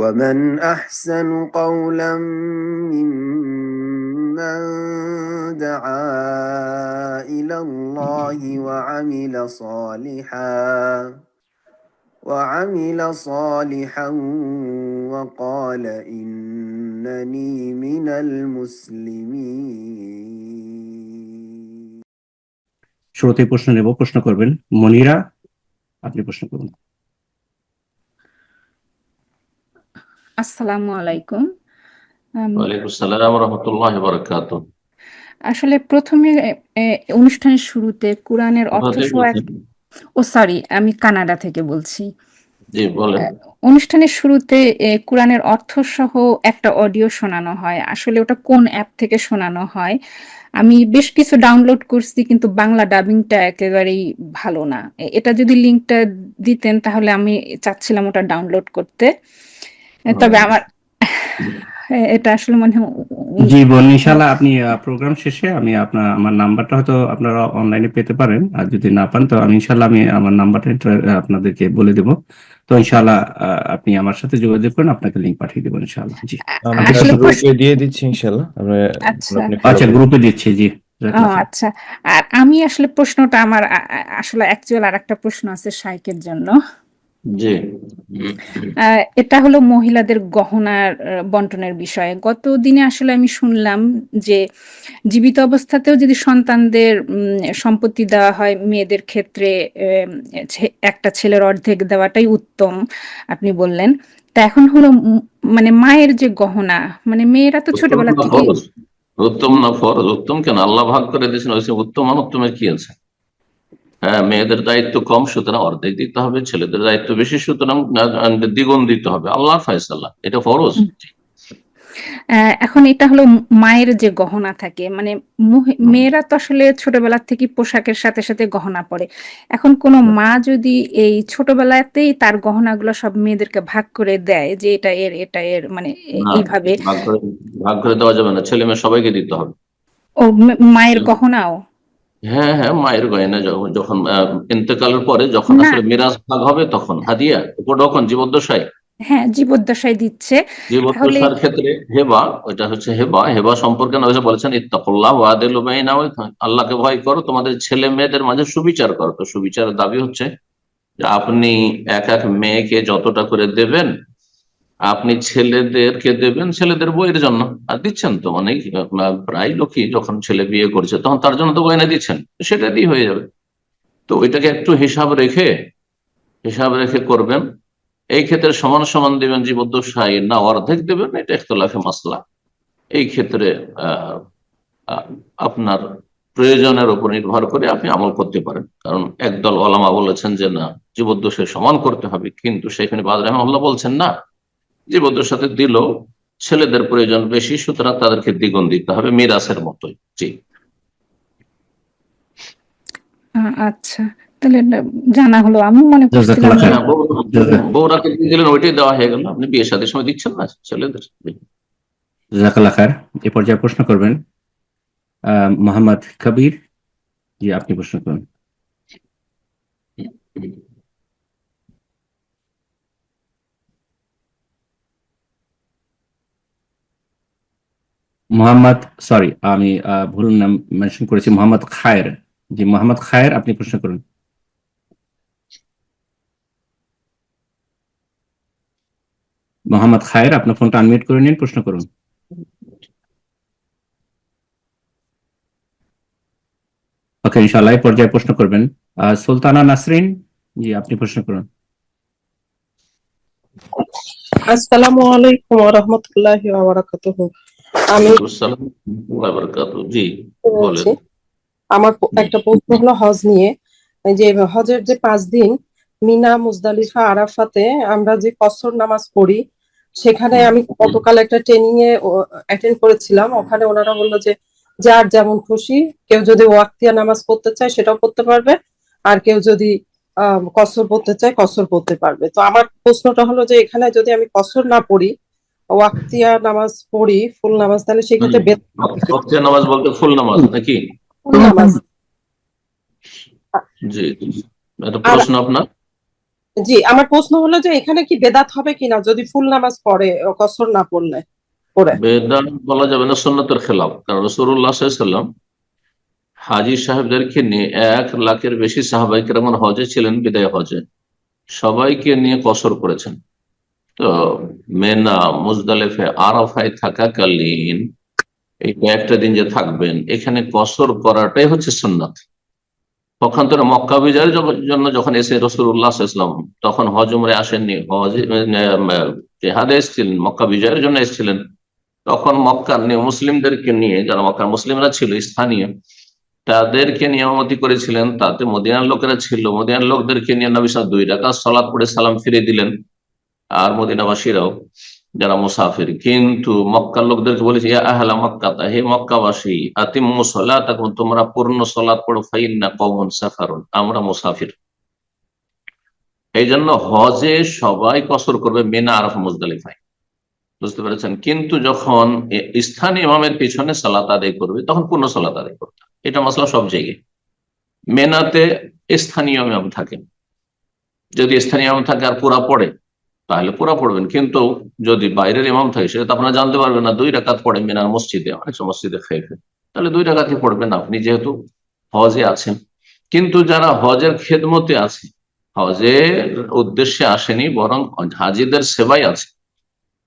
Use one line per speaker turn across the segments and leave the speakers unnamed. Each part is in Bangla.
ومن أحسن قولا ممن دعا إلى الله وعمل صالحا وقال إنني من المسلمين.
শুরুতেই প্রশ্ন নেব, প্রশ্ন করবেন মনিরা, আপনি প্রশ্ন করুন।
আসসালামু আলাইকুম।
ওয়ালাইকুম আসসালাম ওয়া রাহমাতুল্লাহি ওয়া বারাকাতুহু।
আসলে প্রথমে অনুষ্ঠানের শুরুতে কোরআনের অর্থ সহ সরি, আমি কানাডা থেকে বলছি।
জি বলেন।
অনুষ্ঠানের শুরুতে কোরআনের অর্থ সহ একটা অডিও শোনানো হয়, আসলে ওটা কোন অ্যাপ থেকে শোনানো হয়? আমি বেশ কিছু ডাউনলোড করছি, কিন্তু বাংলা ডাবিংটা একেবারেই ভালো না। এটা যদি লিঙ্কটা দিতেন তাহলে আমি চাচ্ছিলাম ওটা ডাউনলোড করতে। তবে আমার এটা আসলে মনে হয়
জি বোন, ইনশাআল্লাহ আপনি প্রোগ্রাম শেষে আমি আমার নাম্বারটা হয়তো আপনারা অনলাইনে পেতে পারেন, আর যদি না পান তো আমি ইনশাআল্লাহ আমার নাম্বারটা আপনাদেরকে বলে দেব। তো ইনশাআল্লাহ আপনি আমার সাথে যোগাযোগ করেন, আপনাকে লিংক পাঠিয়ে দেব ইনশাআল্লাহ। জি
আমরা গ্রুপে দিয়ে দিচ্ছি ইনশাআল্লাহ।
আচ্ছা, গ্রুপে দিচ্ছি। জি
আচ্ছা। আর আমি আসলে প্রশ্নটা আমার আসলে অ্যাকচুয়াল আরেকটা প্রশ্ন আছে শাইখের জন্য।
জি,
এটা হলো মহিলাদের গহনার বন্টনের বিষয়ে। গত দিনে আসলে আমি শুনলাম যে জীবিত অবস্থাতেও যদি সন্তানদের সম্পত্তি দেওয়া হয়, মেয়েদের ক্ষেত্রে একটা ছেলের অর্ধেক দেওয়াটাই উত্তম, আপনি বললেন। তা এখন হলো মানে মায়ের যে গহনা, মানে মেয়েরা তো ছোটবেলা থেকে
উত্তম না ফরজ? উত্তম কেন? আল্লাহ ভাগ করে দিয়েছেন, উত্তম অনুত্তমের কি আছে? হ্যাঁ, মেয়েদের দায়িত্ব কম সুতরাং অর্ধেক দিতে হবে, ছেলেদের দায়িত্ব বেশি সুতরাং দ্বিগুণ দিতে হবে। আল্লাহর ফয়সালা, এটা ফরজ।
এখন এটা হলো মায়ের যে গহনা থাকে, মানে মেয়েরা তো আসলে ছোটবেলা থেকে পোশাকের সাথে সাথে গহনা পরে। এখন কোন মা যদি এই ছোটবেলাতেই তার গহনাগুলো সব মেয়েদেরকে ভাগ করে দেয় যে এটা এর মানে এইভাবে
ভাগ করে দেওয়া যাবে না, ছেলে মেয়ে সবাইকে দিতে হবে।
ও মায়ের গহনাও?
হ্যাঁ হ্যাঁ, মায়ের গয়না যখন ইন্তেকালের পরে যখন আসলে মিরাজ ভাগ হবে তখন হাদিয়া উপঢৌকন জীবদ্দশায়।
হ্যাঁ, জীবদ্দশায় দিচ্ছে।
জীবদ্দশার ক্ষেত্রে হেবা, ওইটা হচ্ছে হেবা সম্পর্কে নবী বলেছেন ইত্তাকুল্লাহ ওয়া আদিলু বাইনা, আল্লাহকে ভয় করো, তোমাদের ছেলে মেয়েদের মাঝে সুবিচার করো। তো সুবিচারের দাবি হচ্ছে যে আপনি এক এক মেয়েকে যতটা করে দেবেন, আপনি ছেলেদেরকে দেবেন ছেলেদের বইয়ের জন্য। আর দিচ্ছেন তো অনেক, প্রায় লোকই যখন ছেলে বিয়ে করছে তখন তার জন্য তো গয়না দিচ্ছেন, সেটা দিয়ে হয়ে যাবে। তো ওইটাকে একটু হিসাব রেখে করবেন। এই ক্ষেত্রে সমান সমান দিবেন জীবদ্দশায় না অর্ধেক দেবেন, এটা ইখতিলাফে মাসলা। এই ক্ষেত্রে আপনার প্রয়োজনের উপর নির্ভর করে আপনি আমল করতে পারেন। কারণ একদল ওলামা বলেছেন যে না, জীবদ্দশায় সমান করতে হবে, কিন্তু সেখানে বাদ রাহিমাহুল্লাহ বলছেন না, জীবদ্দশাতে দিল ছেলেদের প্রয়োজন বেশি, সুতরাং তাদেরকে দ্বিগুণ দিতে হবে, মিরাসের মতোই। জি
আচ্ছা, তাহলে জানা হলো। আমি মনে করছিলাম
বউরাকে দিয়ে দিলেন, ওইটাই দেওয়া হয়ে গেল। আপনি বিয়ে শাদীর সময় দিচ্ছেন না ছেলেদের।
জাযাকাল্লাহ খায়ের। এ পর্যায়ে প্রশ্ন করবেন মোহাম্মদ কবির। জি আপনি প্রশ্ন করুন। মোহাম্মদ, সরি আমি ভুল নাম মেনশন করেছি, মোহাম্মদ খায়ের। জি মোহাম্মদ খায়ের, আপনি প্রশ্ন করুন। মোহাম্মদ খায়ের, আপনার ফোনটা আনমিউট করে নিন, প্রশ্ন করুন। ওকে, ইনশাআল্লাহ এই পর্যায়ে প্রশ্ন করবেন সুলতানা নাসরিন। জি আপনি প্রশ্ন করুন।
আসসালামু আলাইকুম ওয়া রাহমাতুল্লাহি ওয়া বারাকাতুহু। আমার একটা প্রশ্ন হলো হজ নিয়ে। যে হজের যে 5 দিন মিনা, মুজদালিফা, আরাফাতে আমরা যে কসর নামাজ পড়ি, সেখানে আমি গতকাল একটা ট্রেনিং এ অ্যাটেন্ড করেছিলাম। ওখানে ওনারা বললো যে যার যেমন খুশি, কেউ যদি ওয়াক্তিয়া নামাজ পড়তে চায় সেটাও পড়তে পারবে, আর কেউ যদি কসর পড়তে চায় কসর পড়তে পারবে। তো আমার প্রশ্নটা হলো যে এখানে যদি আমি কসর না পড়ি, ওয়াক্তিয়া নামাজ পড়ি, ফুল নামাজ, তাহলে সেক্ষেত্রে
ওয়াক্তিয়া নামাজ বলতে ফুল নামাজ নাকি?
ফুল নামাজ।
জি, এটা প্রশ্ন আপনার।
জি, আমার প্রশ্ন হলো যে এখানে কি বেদাত হবে কিনা যদি ফুল নামাজ পড়ে কসর না পড়ে?
বেদাত বলা যাবে না, সুন্নতের খেলাফ। কারণ রাসূলুল্লাহ সাল্লাল্লাহু আলাইহি ওয়াসাল্লাম হাজী সাহেবদেরকে নিয়ে 1 লাখের বেশি সাহাবায়ে কেরাম হজে ছিলেন, বিদায় হজে সবাইকে নিয়ে কসর করেছেন। তো মেনা, মুজদালিফা, আরাফায় থাকাকালীন এই কয়েকটা দিন যে থাকবেন, এখানে কসর করাটাই হচ্ছে সুন্নাত। পক্ষান্তরে মক্কা বিজয়ের জন্য যখন এসে রাসূলুল্লাহ সাল্লাল্লাহু আলাইহি ওয়াসাল্লাম তখন হজ উমরায় আসেননি, জিহাদে এসেছিলেন, মক্কা বিজয়ের জন্য এসেছিলেন। তখন মক্কার মুসলিমদেরকে নিয়ে, যারা মক্কার মুসলিমরা ছিল স্থানীয়, তাদেরকে নিয়ামতি করেছিলেন। তাতে মদিনার লোকেরা ছিল, মদিনার লোকদেরকে নিয়ে নবী সাল্লাল্লাহু আলাইহি ওয়াসাল্লাম 2 রাকাত সালাত পড়ে সালাম ফিরে দিলেন, আর মদিনাবাসীরাও যারা মুসাফির। কিন্তু মক্কার লোকদেরকে বলেছে, ইয়া আহলা মক্কা, হে মক্কাবাসী, আতিম্মু সালাতাকুম, তোমরা পূর্ণ সালাত পড়ো, ফাইন্না কওমুন সাফারুন, আমরা মুসাফির। এই জন্য হজে সবাই কসর করবে মিনা, আরাফা, মুজদালিফায়, বুঝতে পেরেছেন। কিন্তু যখন স্থানীয় ইমামের পিছনে সালাত আদায় করবে তখন পূর্ণ সালাত আদায় করতে হবে। এটা মাসলা সব জায়গায়। মেনাতে স্থানীয় ইমাম থাকে, যদি স্থানীয় ইমাম থাকে আর পুরা পড়ে তাহলে পুরা পড়বেন, কিন্তু যদি বাইরের ইমাম থাকে সেটা তো আপনারা জানতে পারবেন না। 2 রাকাত পড়ে মিনার মসজিদে, অনেক মসজিদে খেয়ে, তাহলে 2 রাকাতই পড়বেন আপনি, যেহেতু হজে আছেন। কিন্তু যারা হজের খেদমতে আছে, হজের উদ্দেশ্যে আসেনি, বরং হাজিদের সেবায় আছে,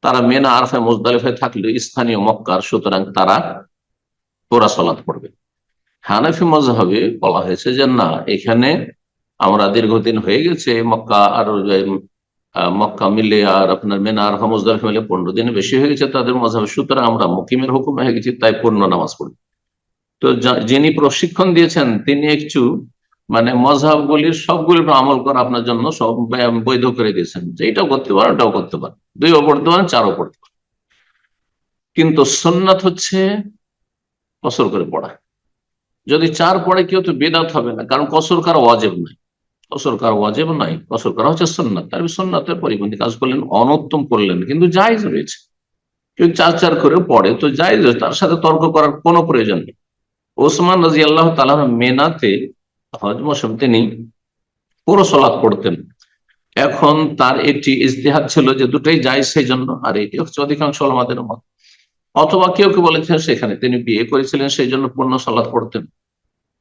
তারা মেনা, আরাফায়, মুজদালিফায় থাকলে স্থানীয় মক্কার, সুতরাং তারা পুরা সালাত পড়বে। হানাফি মাযহাবে বলা হয়েছে যে না, এখানে আমরা দীর্ঘদিন হয়ে গেছে মক্কা আর মক্কা মিলে আর আপনার মেনা, আরাফা, মুজদালিফা মিলে 15 দিনে বেশি হয়ে গেছে তাদের মাযহাবে, সুতরাং আমরা মুকিমের হুকুম হয়ে গেছি, তাই পূর্ণ নামাজ পড়ি। তো যিনি প্রশিক্ষণ দিয়েছেন তিনি একটু মানে মযহাবগুলির সবগুলির আমল করা আপনার জন্য সব বৈধ করে দিয়েছেন, যে এটাও করতে পারেন, ওটাও করতে পারেন, 2ও পড়তে পারেন, 4ও পড়তে পারেন। কিন্তু সুন্নাত হচ্ছে কসর করে পড়া। যদি 4 পড়ে কেউ তো বেদাত হবে না, কারণ কসর করা ওয়াজিব নাই, কসর করা ওয়াজিব নাই, কসর করা হচ্ছে সুন্নাত। তার সুন্নাতের পরিপন্থী কাজ করলেন, অনুত্তম করলেন, কিন্তু জায়েজ রয়েছে। কেউ 4 করে পড়ে তো জায়েজ, তার সাথে তর্ক করার কোনো প্রয়োজন নেই। ওসমান রাদিয়াল্লাহু তাআলা মেনাতে হজ মৌসুম তিনি পুরো সালাত পড়তেন। এখন তার একটি ইজতিহাদ ছিল যে দুটোই জায়েজ, সেই জন্য, আর এটি হচ্ছে অধিকাংশ উলামাদের মত। অথবা কেউ কেউ বলেছেন সেখানে তিনি বিয়ে করেছিলেন, সেই জন্য পূর্ণ সালাত পড়তেন।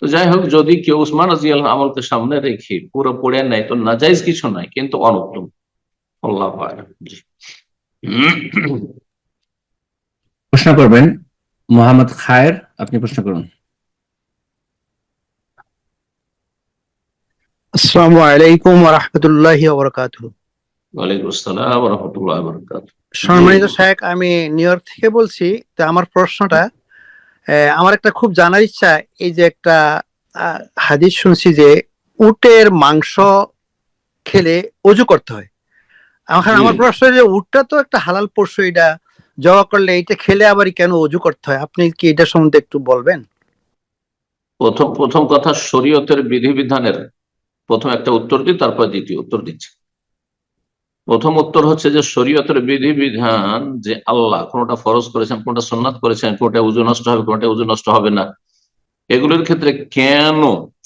তো যাই হোক, যদি কেউ উসমান রাদিয়াল্লাহু আমলকে সামনে রেখে পুরো পড়ে নেয় তো নাজায়েজ কিছু নাই, কিন্তু অনুত্তম। আল্লাহু আ'লাম। জি।
প্রশ্ন করবেন মোহাম্মদ খায়ের, আপনি প্রশ্ন করুন।
আসসালামু আলাইকুম ওয়া রাহমাতুল্লাহি ওয়া বারাকাতুহু।
ওয়ালাইকুম আসসালাম ওয়া রাহমাতুল্লাহি ওয়া বারাকাতুহু।
সম্মানিত শায়েখ, আমি নিউ ইয়র্ক থেকে বলছি। তো আমার প্রশ্নটা, আমার একটা খুব জানার ইচ্ছা, এই যে একটা হাদিস শুনছি যে উটের মাংস খেলে ওযু করতে হয়। আমার প্রশ্ন যে উটটা তো একটা হালাল পশু, এটা জবা করলে এটা খেলে আবার কেন ওযু করতে হয়? আপনি কি এটা সম্বন্ধে একটু বলবেন?
প্রথম কথা, শরীয়তের বিধিবিধানের প্রথম একটা উত্তর দিই, তারপর দ্বিতীয় উত্তর দিচ্ছি। প্রথম উত্তর হচ্ছে যে শরীয়তের বিধিবিধান, যে আল্লাহ কোনটা ফরজ করেছেন, কোনটা সুন্নাত করেছেন, কোনটা উযু নষ্ট হবে, কোনটা উযু নষ্ট হবে না, এগুলোর ক্ষেত্রে কেন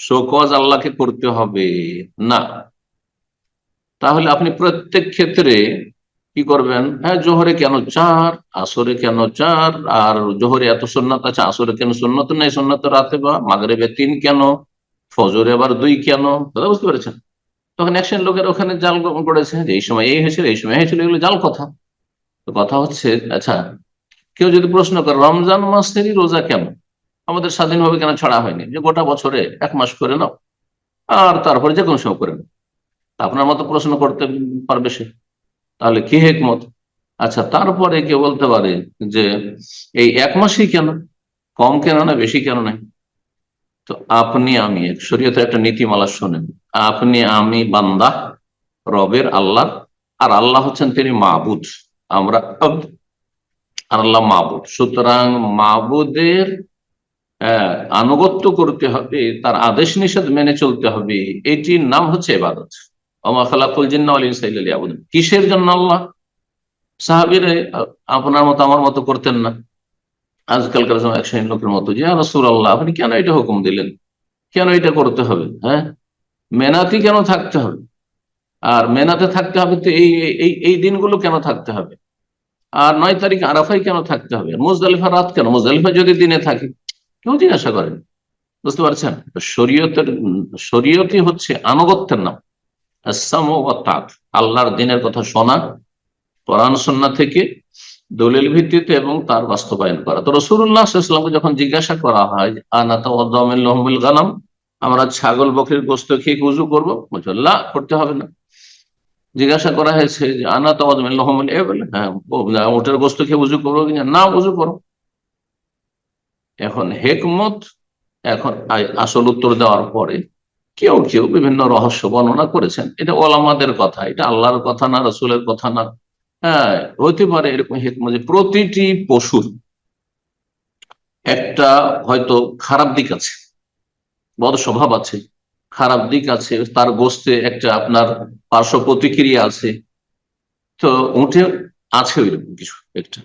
শোকজ আল্লাহকে করতে হবে না। তাহলে আপনি প্রত্যেক ক্ষেত্রে কি করবেন? হ্যাঁ, জোহরে কেন 4, আসরে কেন 4, আর জোহরে এত সুন্নাত আছে, আসরে কেন সুন্নাত নেই, সুন্নাত রাতে, বা মাগরিবে 3 কেন, ফজরে আবার 2 কেন? কথা বুঝতে পেরেছেন? তখন একশন লোকের ওখানে জাল করেছে যে এই সময় এই হয়েছিল, এই সময় হয়েছিল, এগুলো জাল কথা। তো কথা হচ্ছে, আচ্ছা, কেউ যদি প্রশ্ন করে রমজান মাসেরই রোজা কেন আমাদের স্বাধীনভাবে কেন ছাড়া হয়নি, যে গোটা বছরে 1 মাস করে নাও আর তারপরে যে কোনো সময় করে নাও, আপনার মতো প্রশ্ন করতে পারবে সে, তাহলে কি হিকমত? আচ্ছা, তারপরে কেউ বলতে পারে যে এই 1 মাসই কেন, কম কেন না, বেশি কেন নাই? তো আপনি আমি শরীয়তের একটা নীতিমালা শোনেন, আপনি আমি বান্দা রবের, আল্লাহ, আর আল্লাহ হচ্ছেন তিনি মাবুদ, আমরা আর আল্লাহ মাবুদ। সুতরাং মাবুদের আনুগত্য করতে হবে, তার আদেশ নিষেধ মেনে চলতে হবে, এটির নাম হচ্ছে ইবাদত। ওমা খালাকুল জিন্না ওয়াল ইনসা ইল্লা লিয়াবুদুন। কিসের জন্য? আল্লাহ। সাহাবীরা আপনার মতো আমার মতো করতেন না, আজকালকার সময় 100 লোকের মতো, যে রাসূলুল্লাহ আপনি কেন এটা হুকুম দিলেন, কেন এটা করতে হবে, হ্যাঁ মেনাতি কেন থাকতে হবে? আর মেনাতে থাকতে হবে তো এই দিনগুলো কেন থাকতে হবে? আর 9 তারিখ আরাফায় কেন থাকতে হবে? মুজদালিফা রাত কেন? মুজদালিফা যদি দিনে থাকে কেউ জিজ্ঞাসা করেন। বুঝতে পারছেন? শরীয়তই হচ্ছে আনুগত্যের নাম। আল্লাহর দিনের কথা শোনা কোরআন সুন্নাহ থেকে দলিল ভিত্তিতে এবং তার বাস্তবায়ন করা। তো রাসূলুল্লাহ সাল্লাল্লাহু আলাইহি ওয়াসাল্লামকে যখন জিজ্ঞাসা করা হয় আনা তাওয়াদ্দাউ মিন লাহমিল গানাম, আমরা ছাগল বকরির গোশত খেয়ে ওযু করবো, বলছে লা, করতে হবে না। জিজ্ঞাসা করা হয়েছে যে আনা তাওয়াদ্দাউ মিন লাহমিল ইবল, হ্যাঁ ওটার গোশত খেয়ে ওযু করবো কিনা, না ওযু করো। এখন হেকমত, এখন আসল উত্তর দেওয়ার পরে কেউ কেউ বিভিন্ন রহস্য বর্ণনা করেছেন। এটা ওলামাদের কথা, এটা আল্লাহর কথা না, রাসূলের কথা না। হ্যাঁ, হতে পারে এরকম হিকমত যে প্রতিটি পশুর একটা হয়তো খারাপ দিক আছে, বদ স্বভাব আছে, খারাপ দিক আছে, তার গোশতে একটা আপনার পার্শ্ব প্রতিক্রিয়া আছে। তো উঠে আছে ওইরকম কিছু একটা।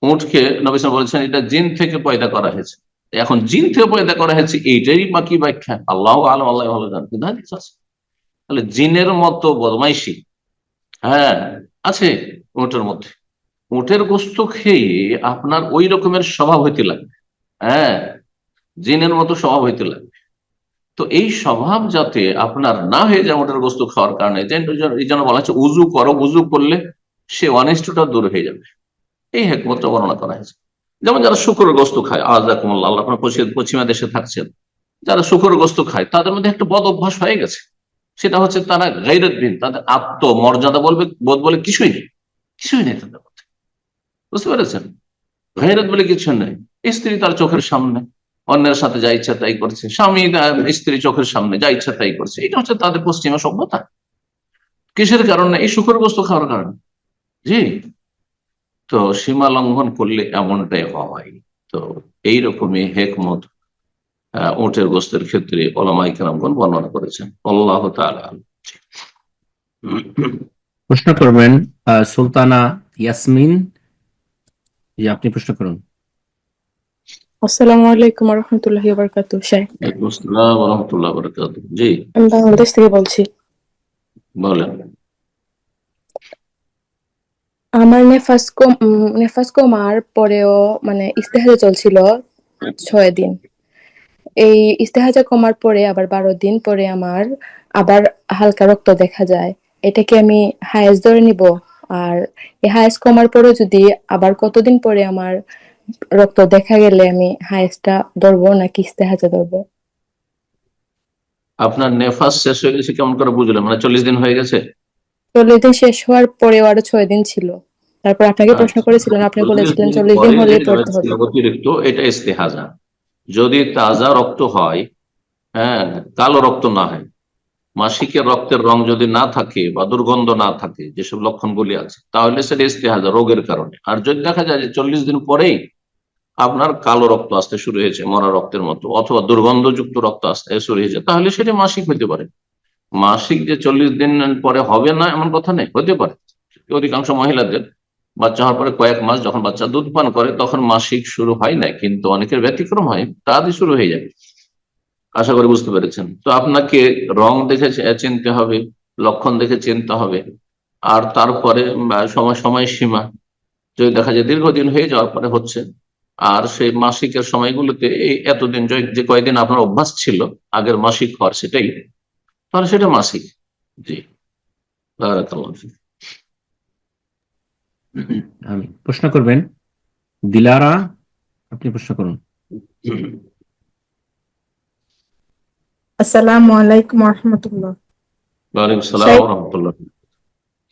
উটকে নবী সাল্লাল্লাহু আলাইহি ওয়াসাল্লাম বলেছেন এটা জিন থেকে পয়দা করা হয়েছে। এখন জিন থেকে পয়দা করা হয়েছে, এইটাই বা কি ব্যাখ্যা? আল্লাহু আ'লাম, আল্লাহ ভালো জানেন। কিন্তু হাদিস আছে। তাহলে জিনের মতো বদমাইশি হ্যাঁ আছে উটের মধ্যে। উটের গোশত খেয়ে আপনার ওই রকমের স্বভাব হইতে লাগবে, হ্যাঁ জিনের মতো স্বভাব হইতে লাগবে। তো এই স্বভাব যাতে আপনার না হয়ে যায় উটের গোশত খাওয়ার কারণে, এই জন্য বলা হচ্ছে উজু করো, উজু করলে সে অনিষ্টটা দূর হয়ে যাবে। এই হিকমতটা বর্ণনা করা হয়েছে। যেমন যারা শুকরের গোশত খায়, আযাকুমুল্লাহ, আল্লাহ আপনার পশ্চিমা দেশে থাকছেন, যারা শুকরের গোশত খায় তাদের মধ্যে একটা বদ অভ্যাস হয়ে গেছে। সেটা হচ্ছে তারা গায়রতবিহীন, তাদের আত্মমর্যাদা বোধ বলে কিছুই নেই, কিছুই নেই তাদের মধ্যে। বুঝতে পেরেছেন? গায়রত বলে কিছু নেই। স্ত্রী তার চোখের সামনে অন্যের সাথে যা ইচ্ছা তাই করছে, স্বামী স্ত্রী চোখের সামনে যা ইচ্ছা তাই করছে। এটা হচ্ছে তাদের পশ্চিমা সভ্যতা। কিসের কারণে? এই শুকরের গোশত খাওয়ার কারণে। জি, তো সীমা লঙ্ঘন করলে এমনটাই হয়। তো এইরকমই হেকমত উটের গোশতের ক্ষেত্রে উলামায়ে কেরামগণ বর্ণনা করেছেন। আল্লাহু তাআলা আ'লাম।
প্রশ্ন করবেন সুলতানা ইয়াসমিন। জি, আপনি প্রশ্ন করুন।
আসসালামু আলাইকুম ওয়া রাহমাতুল্লাহি ওয়া বারাকাতুহু। শাইখ,
ওয়ালাইকুম আসসালাম ওয়া রাহমাতুল্লাহি ওয়া বারাকাতুহু। জি
আমি বাংলাদেশ থেকে বলছি।
বলেন।
আমার নেফাজ কমার পরেও মানে ইস্তেহাজা চলছিল 6 দিন। এই ইস্তেহাজা কমার পরে আবার 12 দিন পরে আমার আবার হালকা রক্ত দেখা যায়। এটাকে আমি হায়েজ ধরে নিব? আর এই হায়েজ কমার পরে যদি আবার কতদিন পরে আমার রক্ত দেখা গেলে আমি হায়েজটা ধরবো নাকি ইস্তেহাজা ধরবো?
আপনার নেফাস শেষ হয়ে গেছে কেমন করে বুঝলেন? মানে 40 দিন হয়ে গেছে?
40 দিন শেষ হওয়ার পরেও আরো 6 দিন ছিল। তারপর আপনাকে প্রশ্ন
আচ্ছা,
করেছিলেন, আপনি
40
বলেছিলেন
দিন
40 দিন
পরে
হলেই
যে
পড়তে হবে।
অতিরিক্ত, এটা ইস্তেহাজা। যদি তাজা রক্ত হয়, হ্যাঁ কালো রক্ত না হয়, মাসিকের রক্তের রং যদি না থাকে বা দুর্গন্ধ না থাকে, যেসব লক্ষণগুলি আছে, তাহলে সেটা ইস্তেহাজা রোগের কারণে। আর যদি দেখা যায় যে 40 দিন পরেই আপনার কালো রক্ত আসতে শুরু হয়েছে মরা রক্তের মতো, অথবা দুর্গন্ধযুক্ত রক্ত আসতে শুরু হয়েছে, তাহলে সেটা মাসিক হতে পারে। মাসিক যে 40 দিন পরে হবে না এমন কথা নেই, হতে পারে। অধিকাংশ মহিলাদের বাচ্চা হওয়ার পরে কয়েক মাস যখন বাচ্চা দুধ পান করে তখন মাসিক শুরু হয় না, কিন্তু অনেকের ব্যতিক্রম হয়, তাড়াতাড়ি শুরু হয়ে যাবে। আশা করি বুঝতে পেরেছেন। তো আপনাকে রং দেখে চিনতে হবে, লক্ষণ দেখে চিনতে হবে। আর তারপরে সময়সীমা যদি দেখা যায় দীর্ঘদিন হয়ে যাওয়ার পরে হচ্ছে, আর সেই মাসিকের সময়গুলোতে এই এতদিন যে কয়েকদিন আপনার অভ্যাস ছিল আগের মাসিক হওয়ার, সেটাই, তাহলে সেটা মাসিক। জি, বারাকাল্লাহু ফিক।
আমি প্রশ্ন করবেন দিলারা, আপনি প্রশ্ন করুন।
আসসালামু আলাইকুম ওয়া রাহমাতুল্লাহ।
ওয়ালাইকুম আসসালাম ওয়া রাহমাতুল্লাহ।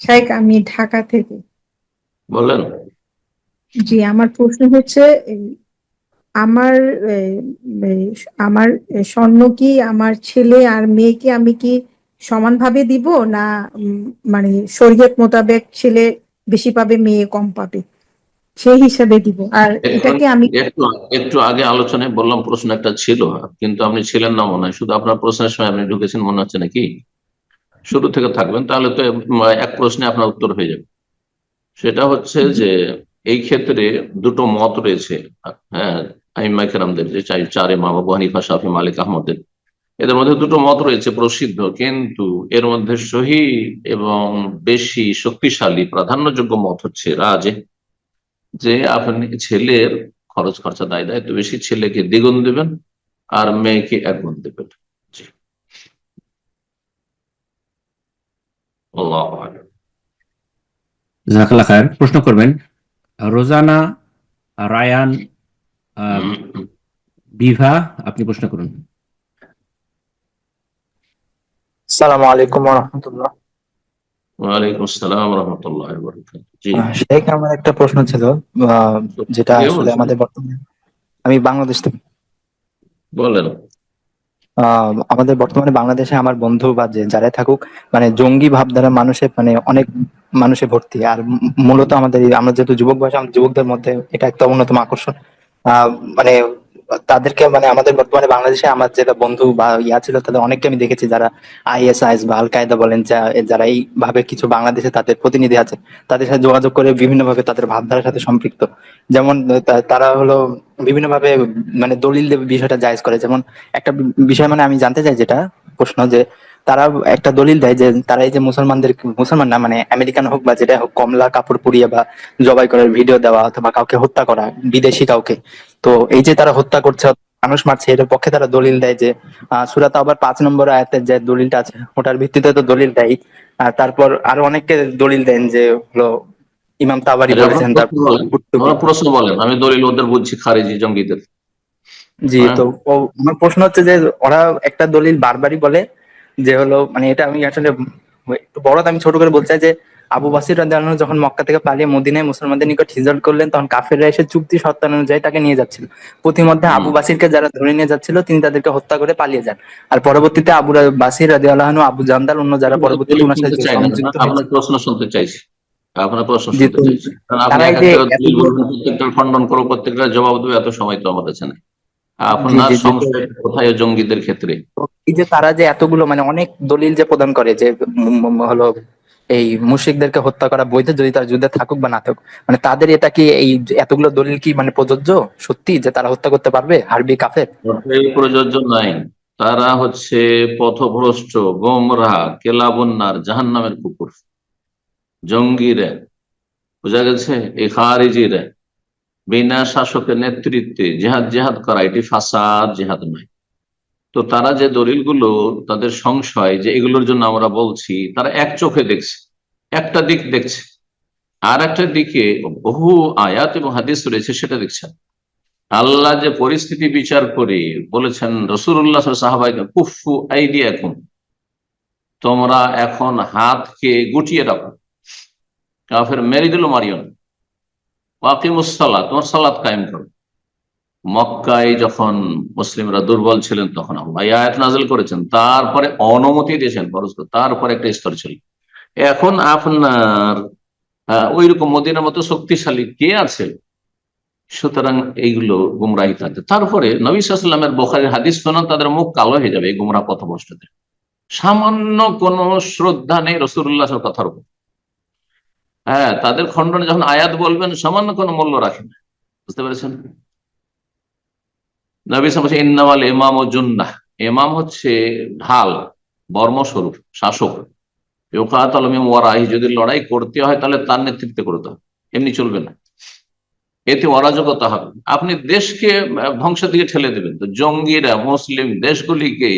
শাইখ, আমি ঢাকা থেকে।
বলেন।
জি, আমার প্রশ্ন হচ্ছে আমার আমার স্বর্ণ কি আমার ছেলে আর মেয়েকে আমি কি সমানভাবে দিব, না মানে শরীয়ত মোতাবেক ছেলে বেশি পাবে মেয়ে কম পাবে সেই হিসাবে দিব? আর এটাকে আমি
একটু আগে আলোচনায় বললাম প্রশ্ন একটা ছিল, কিন্তু আপনি ছিলেন না মনে হয়, শুধু আপনার প্রশ্নের সময় আপনি ঢুকেছেন মনে হচ্ছে নাকি? শুরু থেকে থাকবেন তাহলে তো এক প্রশ্নে আপনার উত্তর হয়ে যাবে। সেটা হচ্ছে যে এই ক্ষেত্রে দুটো মত রয়েছে, হ্যাঁ আইম্মায়ে কেরামদের, যে চার ইমাম আবু হানিফা, শাফি, মালিক, আহমদের। এদের মধ্যে দুটো মত রয়েছে প্রসিদ্ধ, কিন্তু এর মধ্যে সহি এবং বেশি শক্তিশালী প্রাধান্যযোগ্য মত হচ্ছে রাজে, যে আপনি ছেলের খরচ খরচা দায় দায়িত্ব বেশি, ছেলেকে দ্বিগুণ দেবেন আর মেয়েকে একগুণ দেবেন। জি, আল্লাহু আকবার।
জাযাকাল্লাহ খায়ের। প্রশ্ন করবেন রোজানা রায়ান বিভা, আপনি প্রশ্ন করুন।
আসসালামু আলাইকুম ওয়া রাহমাতুল্লাহ।
ওয়ালাইকুম আসসালাম ওয়া রাহমাতুল্লাহি ওয়া বারাকাতুহু। জি,
শেখ, আমার একটা প্রশ্ন ছিল, যেটা
কে
আসলে
বলছেন?
আমাদের বর্তমানে, আমি বাংলাদেশ থেকে,
বলেন।
আমাদের বর্তমানে বাংলাদেশে আমার বন্ধু বা যারাই থাকুক, মানে জঙ্গি ভাবধারা মানুষের, মানে অনেক মানুষে ভর্তি। আর মূলত আমরা যেহেতু যুবক বয়সে, আমাদের যুবকদের মধ্যে এটা একটা অন্যতম আকর্ষণ। মানে তাদেরকে, মানে আমাদের বর্তমানে বাংলাদেশে আমার যেটা বন্ধু বা ছিল, তাদের অনেককে আমি দেখেছি যারা ISIS বা আল কায়দা বলেন, যারা এইভাবে কিছু বাংলাদেশে তাদের প্রতিনিধি আছে, তাদের সাথে যোগাযোগ করে বিভিন্নভাবে তাদের ভাবধারার সাথে সম্পৃক্ত। যেমন তারা হলো বিভিন্নভাবে, মানে দলিল দেবে বিষয়টা জায়েজ করে। যেমন একটা বিষয়, মানে আমি জানতে চাই, যেটা প্রশ্ন, যে তারা একটা দলিল দেয় যে তারা এই যে মুসলমান না, মানে আমেরিকান হোক বা যেটা হোক, কমলা কাপড় পরিয়ে বা জবাই করার ভিডিও দেওয়া অথবা কাউকে হত্যা করা, বিদেশি কাউকে, তো এই যে তারা হত্যা করছে, মানুষ মারছে, এটার পক্ষে তারা দলিল দেয় যে সূরা তাওবার 5 নম্বর আয়াতের যে দলিলটা আছে, ওটার ভিত্তিতে তো দলিল দেয়। আর তারপর আরো অনেককে দলিল দেন, যে হলো ইমাম তাবারি
আচ্ছা,
বলেছেন, তারপর কুরতুবী।
আপনার প্রশ্ন বলেন, আমি দলিল ওদের বুঝছি, খারিজি জঙ্গিদের।
জি,
হ্যাঁ,
তো আমার প্রশ্ন হচ্ছে যে ওরা একটা দলিল বারবারই বলে, যে হলো, মানে এটা আমি আসলে একটু বড়, আমি ছোট করে বলতে চাই, যে আবু বাসির রাদিয়াল্লাহু আনহু যখন মক্কা থেকে পালিয়ে মদিনায় মুসলমানদের নিকট হিজরত করলেন, তখন কাফেররা এসে চুক্তি শর্ত অনুযায়ী তাকে নিয়ে যাচ্ছিল। প্রতিমধ্যে আবু বাসিরকে যারা ধরে নিয়ে যাচ্ছিল, তিনি তাদেরকে হত্যা করে পালিয়ে যান। আর পরবর্তীতে আবু বাসির রাদিয়াল্লাহু আনহু, আবু জান্দাল, অন্য যারা পরবর্তীতে ওনার সাথে
শুনতে চাই না,
সংযুক্ত
আপনার
হয়েছে।
প্রশ্ন শুনতে চাইছি, আপনার প্রশ্ন
জি,
শুনতে
তো
চাইছি, কারণ আপনি
তারা
এক
এই
এক
যে
করে দলিল
এতগুলো,
বলবেন, প্রত্যেকটা খণ্ডন করো, প্রত্যেকটা জবাব দেবে, এত সময় তো আমার কাছে নেই।
জি
আপনার
জি জি, তো
সংশয় কোথায় জঙ্গিদের ক্ষেত্রে?
এই যে তারা যে এতগুলো, মানে অনেক দলিল যে প্রদান করে, যে হলো এই মুশরিকদেরকে হত্যা করা বৈধ, যদি তারা যুদ্ধে থাকুক বা না থাকুক, মানে তাদের এটা কি, এই এতগুলো দলিল কি মানে প্রযোজ্য সত্যি, যে তারা হত্যা করতে পারবে হারবি কাফের?
মোটেই প্রযোজ্য নাই। তারা হচ্ছে পথভ্রষ্ট, গোমরাহ, কেলাবন্নার, জাহান্নামের কুকুর, জঙ্গিরা, বোঝা গেছে? এই খারিজিরা বিনা শাসকের নেতৃত্বে জেহাদ জেহাদ করা, এটি ফাসাদ, জেহাদ নয়। তো তারা যে দলিলগুলো, তাদের সংশয় যে এগুলোর জন্য আমরা বলছি, তারা এক চোখে দেখছে, একটা দিক দেখছে, আর একটা দিকে বহু আয়াত এবং হাদিস রয়েছে সেটা দেখছে। আল্লাহ যে পরিস্থিতি বিচার করে বলেছেন রাসূলুল্লাহ সাহাবাইকে, কুফু আইদিয়াকুম, তোমরা এখন হাতকে গুটিয়ে রাখো, কাফের মেরে দিল মারিও না, ওয়াকিমুস সালাত, তোমার সালাত কায়েম করো। মক্কায় যখন মুসলিমরা দুর্বল ছিলেন, তখন আল্লাহ এই আয়াত নাযিল করেছেন, তারপরে অনুমতি দিয়েছেন ফরজ করে, তারপরে একটা স্তর ছিল। এখন আপনার ওইরকম মদিনার মতো শক্তিশালী কে আছে? সুতরাং এইগুলো গুমরাহি থাকে। তারপরে নবী সাল্লাল্লাহু আলাইহি ওয়াসাল্লামের বুখারীর হাদিস শোনান, তাদের মুখ কালো হয়ে যাবে এই গুমরাহ পথভ্রষ্টদের। সামান্য কোন শ্রদ্ধা নেই রাসূলুল্লাহর কথার উপর। হ্যাঁ, তাদের খণ্ডনে যখন আয়াত বলবেন, সামান্য কোনো মূল্য রাখেন না। বুঝতে পেরেছেন? নবী সাল্লাল্লাহু আলাইহি ওয়াসাল্লাম ইন্নামাল ইমাম ও জুন্নাহ, ইমাম হচ্ছে ঢাল, বর্মস্বরূপ, শাসক। ইউকাতালু মিন ওয়ারাইহি, যদি লড়াই করতে হয় তাহলে তার নেতৃত্বে করতে হবে, এমনি চলবে না, এতে অরাজকতা হবে, আপনি দেশকে ধ্বংসের দিকে ঠেলে দেবেন। তো জঙ্গিরা মুসলিম দেশগুলিকে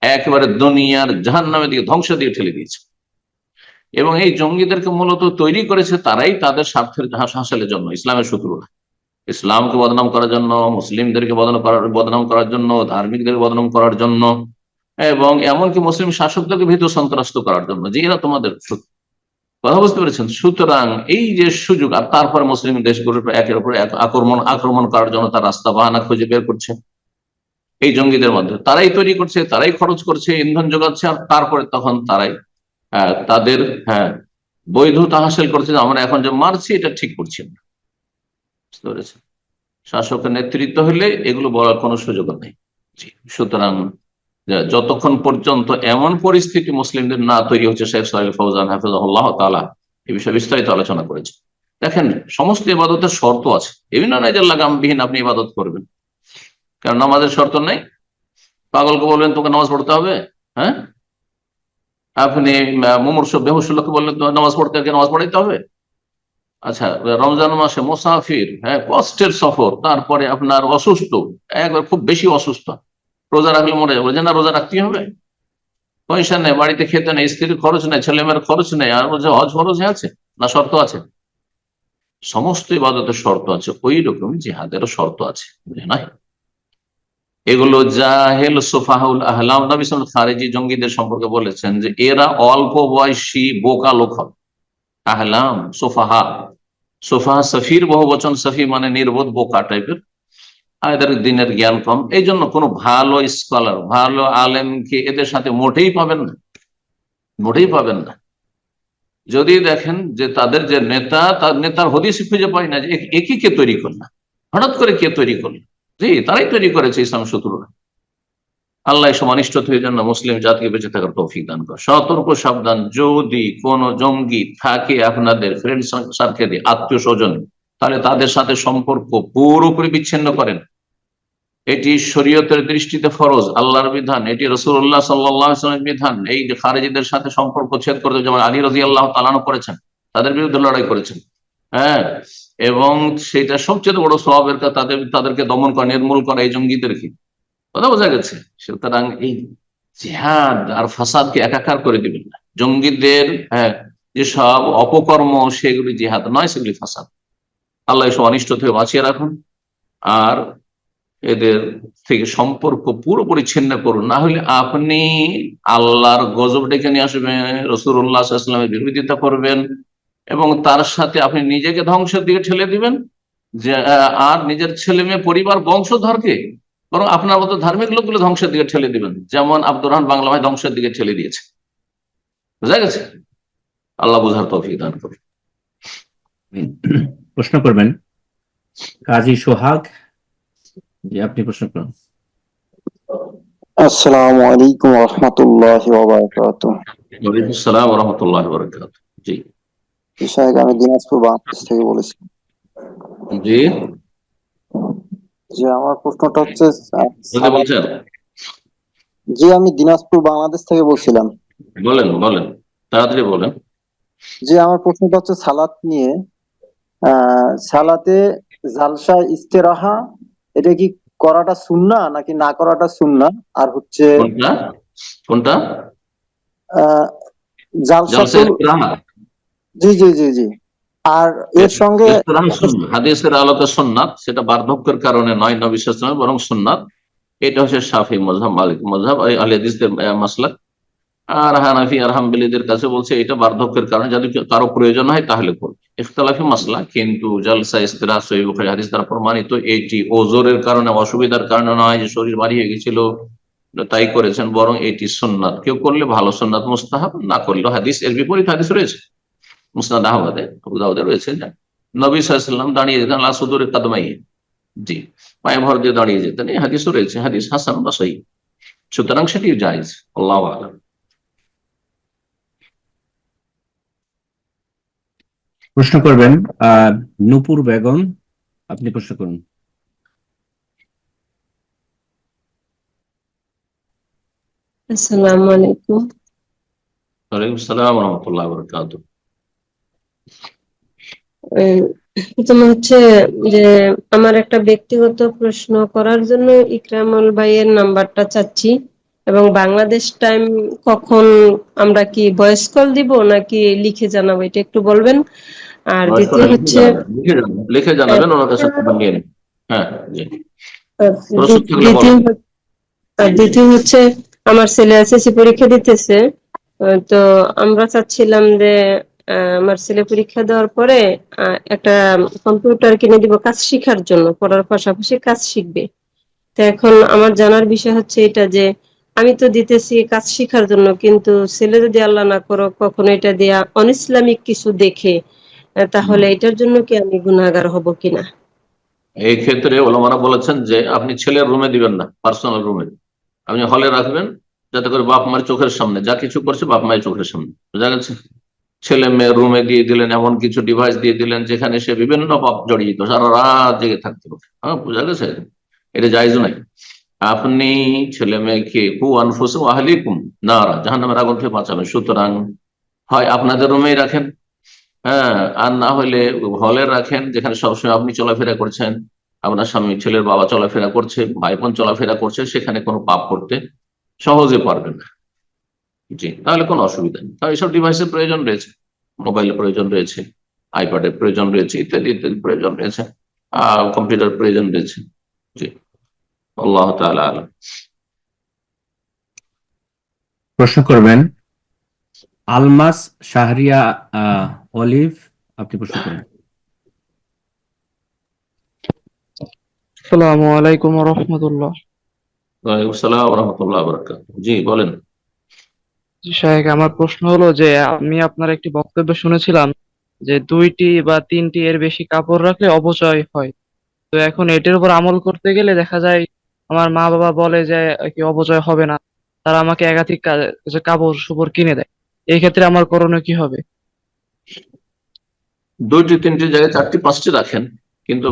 একেবারে দুনিয়ার জাহান্নামের দিকে, ধ্বংসের দিকে ঠেলে দিয়েছে। এবং এই জঙ্গিদেরকে মূলত তৈরি করেছে তারাই তাদের স্বার্থের হাসিলের জন্য, ইসলামের শত্রুরা। ইসলামকে বদনাম করার জন্য, মুসলিমদেরকে বদনাম করার জন্য, ধার্মিকদেরকে বদনাম করার জন্য, এবং এমনকি মুসলিম শাসকদেরকে ভীত সন্ত্রস্ত করার জন্য, যে এরা তোমাদের শত্রু। কথা বুঝতে পেরেছেন? সুতরাং এই যে সুযোগ, আর তারপরে মুসলিম দেশগুলোর একের উপর এক আক্রমণ করার জন্য তার রাস্তা বাহানা খুঁজে বের করছে। এই জঙ্গিদের মধ্যে তারাই তৈরি করছে, তারাই খরচ করছে, ইন্ধন যোগাচ্ছে, আর তারপরে তখন তারাই তাদের বৈধতা হাসিল করছে, যে আমরা এখন যে মারছি এটা ঠিক করছি না। বুঝতে পেরেছেন? শাসকের নেতৃত্ব হলে এগুলো বলার কোনো সুযোগ নেই। সুতরাং যতক্ষণ পর্যন্ত এমন পরিস্থিতি মুসলিমদের না তৈরি হচ্ছে, শেখ সাহেব ফৌজান হাফিজাহুল্লাহ তাআলা এই বিষয়ে বিস্তারিত আলোচনা করেছে। দেখেন, সমস্ত ইবাদতের শর্ত আছে, বিভিন্ন নয় যে লাগামবিহীন আপনি ইবাদত করবেন, কারণ নামাজের শর্ত নেই, পাগলকে বলবেন তোকে নামাজ পড়তে হবে? হ্যাঁ, আপনি মুমূর্ষু বেহুশ লোককে বললেন নামাজ পড়তে, নামাজ পড়াইতে হবে? আচ্ছা, রমজান মাসে মুসাফির, হ্যাঁ, কষ্টের সফর, তারপরে আপনার অসুস্থ, একবার খুব বেশি অসুস্থ, রোজা রাখলে মরে যাবে, যে না রোজা রাখতে হবে, পয়সা নেই, বাড়িতে খেতে নেই, স্ত্রীর খরচ নেই, ছেলে মেয়ের খরচ নেই, আর বলছে হজ ফরজ আছে না, শর্ত আছে? সমস্ত ইবাদতের শর্ত আছে, ওই রকম জিহাদেরও শর্ত আছে, বুঝে না? এগুলো জাহেল সোফাহুল আহলাম, নবী সাল্লাল্লাহু আলাইহি ওয়াসাল্লাম খারেজি জঙ্গিদের সম্পর্কে বলেছেন যে এরা অল্প বয়সী বোকা লোক হবে। আহলাম, সোফাহা, সোফাহা সফির বহু বচন, সফি মানে নির্বোধ, বোকা টাইপের, এদের দিনের জ্ঞান কম, এই জন্য কোনো ভালো স্কলার, ভালো আলেমকে এদের সাথে মোটেই পাবেন না, মোটেই পাবেন না। যদি দেখেন যে তাদের যে নেতা, তার নেতার হদিস খুঁজে পাই না যে একই কে তৈরি করলো, হঠাৎ করে কে তৈরি করলো, জি তারাই তৈরি করেছে ইসলাম শত্রুরা। আল্লাহ সমানিষ্ট হয়ে যেন মুসলিম জাতিকে বেঁচে থাকার তৌফিক দান করে। সতর্ক সাবধান, যদি কোন জঙ্গি থাকে আপনাদের ফ্রেন্ড সার্কেলে, আত্মীয় স্বজন, তাহলে তাদের সাথে সম্পর্ক পুরোপুরি বিচ্ছিন্ন করেন। এটি শরীয়তের দৃষ্টিতে ফরজ, আল্লাহর বিধান, এটি রাসূলুল্লাহ সাল্লাল্লাহু আলাইহি ওয়াসাল্লামের বিধান। এই যে খারেজিদের সাথে সম্পর্ক ছেদ করতে যেমন আলী রাদিয়াল্লাহু তাআলা আনহু করেছেন, তাদের বিরুদ্ধে লড়াই করেছেন, হ্যাঁ, এবং সেটা সবচেয়ে বড় সওয়াবের কাজ, তাদেরকে দমন করা, নির্মূল করা এই জঙ্গিদেরকে, কথা বোঝা গেছে। সুতরাং এই জিহাদ আর ফাসাদকে একাকার করে দিবেন না। জঙ্গিদের, হ্যাঁ, যেসব অপকর্ম সেগুলি জিহাদ নয়, সেগুলি ফাসাদ। আল্লাহ এসব অনিষ্ট থেকে বাঁচিয়ে রাখুন, আর এদের থেকে সম্পর্ক পুরোপুরি ছিন্ন করুন, না হলে আপনি আল্লাহর গজব ডেকে নিয়ে আসবেন, রাসূলুল্লাহ সাল্লাল্লাহু আলাইহি ওয়াসাল্লামের বিরোধিতা করবেন, এবং তার সাথে আপনি নিজেকে ধ্বংসের দিকে ঠেলে দিবেন, যে আর নিজের ছেলে মেয়ে, পরিবার, বংশধরকে, বরং আপনার মতো ধার্মিক লোকগুলো ধ্বংসের দিকে ঠেলে দিবেন, যেমন আব্দুর রহমান বাংলা ভাই ধ্বংসের দিকে ঠেলে দিয়েছে। বুঝা গেছে? আল্লাহ বুঝার তৌফিক দান করুন।
প্রশ্ন করবেন কাজী সোহাগ, জি আপনি প্রশ্ন করুন।
আসসালামু আলাইকুম ওয়া রাহমাতুল্লাহি ওয়া বারাকাতুহু।
ওয়ালাইকুম আসসালাম ওয়া রাহমাতুল্লাহি ওয়া বারাকাতুহু। জি
শাহেখ, আমি দিনাজপুর বাংলাদেশ থেকে বলেছি।
জি,
যে আমার প্রশ্নটা হচ্ছে
বলছেন?
জি, আমি দিনাজপুর বাংলাদেশ থেকে বলছিলাম।
বলেন বলেন, তাড়াতাড়ি বলেন।
যে আমার প্রশ্নটা হচ্ছে সালাত নিয়ে। সালাতে জালসা ইস্তেরাহা, এটা কি করাটা সুন্নাহ নাকি না করাটা সুন্নাহ? আর হচ্ছে
কোনটা?
জালসাতুল, জি জি জি জি, আর এর সঙ্গে
হাদিসের আলোকে সুন্নাত, সেটা বার্ধক্যের কারণে নয় নবী সাল্লাল্লাহু আলাইহি ওয়াসাল্লাম, বরং সুন্নাত। এটা হচ্ছে শাফি মাযহাব, মালিক মাযহাব, আহলে হাদিসদের মাসলাক। আর হানাফি আর হাম্বলীদের কাছে বলছে এটা বার্ধক্যের কারণে, যদি কারো প্রয়োজন হয় তাহলে করবে, ইখতিলাফি মাসলা। কিন্তু জালসা ইস্তিরাহ সহিহ বুখারী হাদিস দ্বারা প্রমাণিত, এটি ওজরের কারণে, অসুবিধার কারণে নয়, যে শরীর ভারী হয়ে গেছিল তাই করেছেন, বরং এটি সুন্নাত। কেউ করলে ভালো, সুন্নাত মুস্তাহাব, না করলে হাদিস। এর বিপরীত হাদিস রয়েছে মুসনাদ আহমদে, আবু দাউদে রয়েছে, নবী সাল্লাল্লাহু আলাইহি ওয়াসাল্লাম দাঁড়িয়ে যেতেন লা সুদুরি কাদমাই, জি, পায়ে ভর দিয়ে দাঁড়িয়ে যেতেন, এই হাদিসও রয়েছে, হাদিস হাসান বা সহিহ। সুতরাং সেটি জায়েজ, আল্লাহু আ'লাম।
প্রশ্ন করবেন নূপুর বেগম, আপনি প্রশ্ন করুন।
আসসালামু আলাইকুম।
ওয়ালাইকুম আসসালাম ওয়া রাহমাতুল্লাহি ওয়া বারাকাতুহু।
প্রথমে হচ্ছে যে আমার একটা ব্যক্তিগত প্রশ্ন করার জন্য ইকরামুল ভাইয়ের নাম্বারটা চাচ্ছি, এবং বাংলাদেশ টাইম কখন, আমরা কি ভয়েস কল দিব নাকি লিখে জানাবো, এটা একটু বলবেন। আর দ্বিতীয় হচ্ছে
লিখে জানাবেন, ওনার কাছে নিয়ে নেন। হ্যাঁ, জি,
দ্বিতীয় হচ্ছে আমার ছেলে এসএসসি পরীক্ষা দিতেছে, তো আমরা চাচ্ছিলাম যে আমার ছেলে পরীক্ষা দেওয়ার পরে একটা কম্পিউটার কিনে দিব কাজ শিখার জন্য, পড়ার পাশাপাশি কাজ শিখবে। তো এখন আমার জানার বিষয় হচ্ছে এটা যে আমি তো দিতেছি কাজ শিখার জন্য, কিন্তু ছেলে যদি আল্লাহ না করো কখনো এটা দেয়া অনইসলামিক কিছু দেখে, তাহলে এটার জন্য কি আমি গুনাহগার হব কিনা?
এই ক্ষেত্রে ওলামারা বলেছেন যে আপনি ছেলের রুমে দিবেন না, পার্সোনাল রুমে, আপনি হলে রাখবেন, যাতে করে বাপ মায়ের চোখের সামনে যা কিছু করছে বাপ মায়ের চোখের সামনে, বুঝা গেছে? ছেলে মেয়ে রুমে দিয়ে দিলেন, এমন কিছু ডিভাইস দিয়ে দিলেন যেখানে সে বিভিন্ন পাপ জড়িয়ে, সারা রাত জেগে থাকতে পারে, হ্যাঁ, বুঝা গেছে? এটা জায়েজ নাই। আপনি ছেলে মেয়েকে কু আনফুসুকুম ওয়া আহলিকুম নারা, জাহান্নামের আগুন থেকে বাঁচাবেন। সুতরাং হয় আপনাদের রুমেই রাখেন, হ্যাঁ, আর না হলে হলে রাখেন, যেখানে সবসময় আপনি চলাফেরা করছেন, আপনার স্বামী ছেলের বাবা চলাফেরা করছে, ভাই বোন চলাফেরা করছে, সেখানে কোনো পাপ করতে সহজে পারবেন না। জি, তাহলে কোনো অসুবিধা নেই। তাহলে এইসব ডিভাইসের প্রয়োজন রয়েছে, মোবাইলের প্রয়োজন রয়েছে, আইপ্যাডের প্রয়োজন রয়েছে, ইত্যাদি ইত্যাদি প্রয়োজন রয়েছে, কম্পিউটার প্রয়োজন রয়েছে। জি, আল্লাহ তাআলা আলাম।
প্রশ্ন করবেন আলমাস শাহরিয়া অলিভ, আপনি প্রশ্ন করুন।
আসসালামু আলাইকুম ওয়া রাহমাতুল্লাহ।
ওয়ালাইকুম আসসালাম ওয়া রাহমাতুল্লাহি ওয়া বারাকাতুহু। জি বলেন।
জি শায়েখ, আমার প্রশ্ন হলো যে আমি আপনার একটি বক্তব্য শুনেছিলাম যে 2টি বা 3টি এর বেশি কাপড় রাখলে অপচয় হয়। তো এখন এটার উপর আমল করতে গেলে দেখা যায় আমার মা বাবা বলে যে কি অপচয় হবে না, তারা আমাকে একাধিক যে কাপড় চোপড় কিনে দেয়। এই ক্ষেত্রে আমার করণীয় কি হবে?
2টি 3টি জায়গায় 4টি 5টি রাখেন, কিন্তু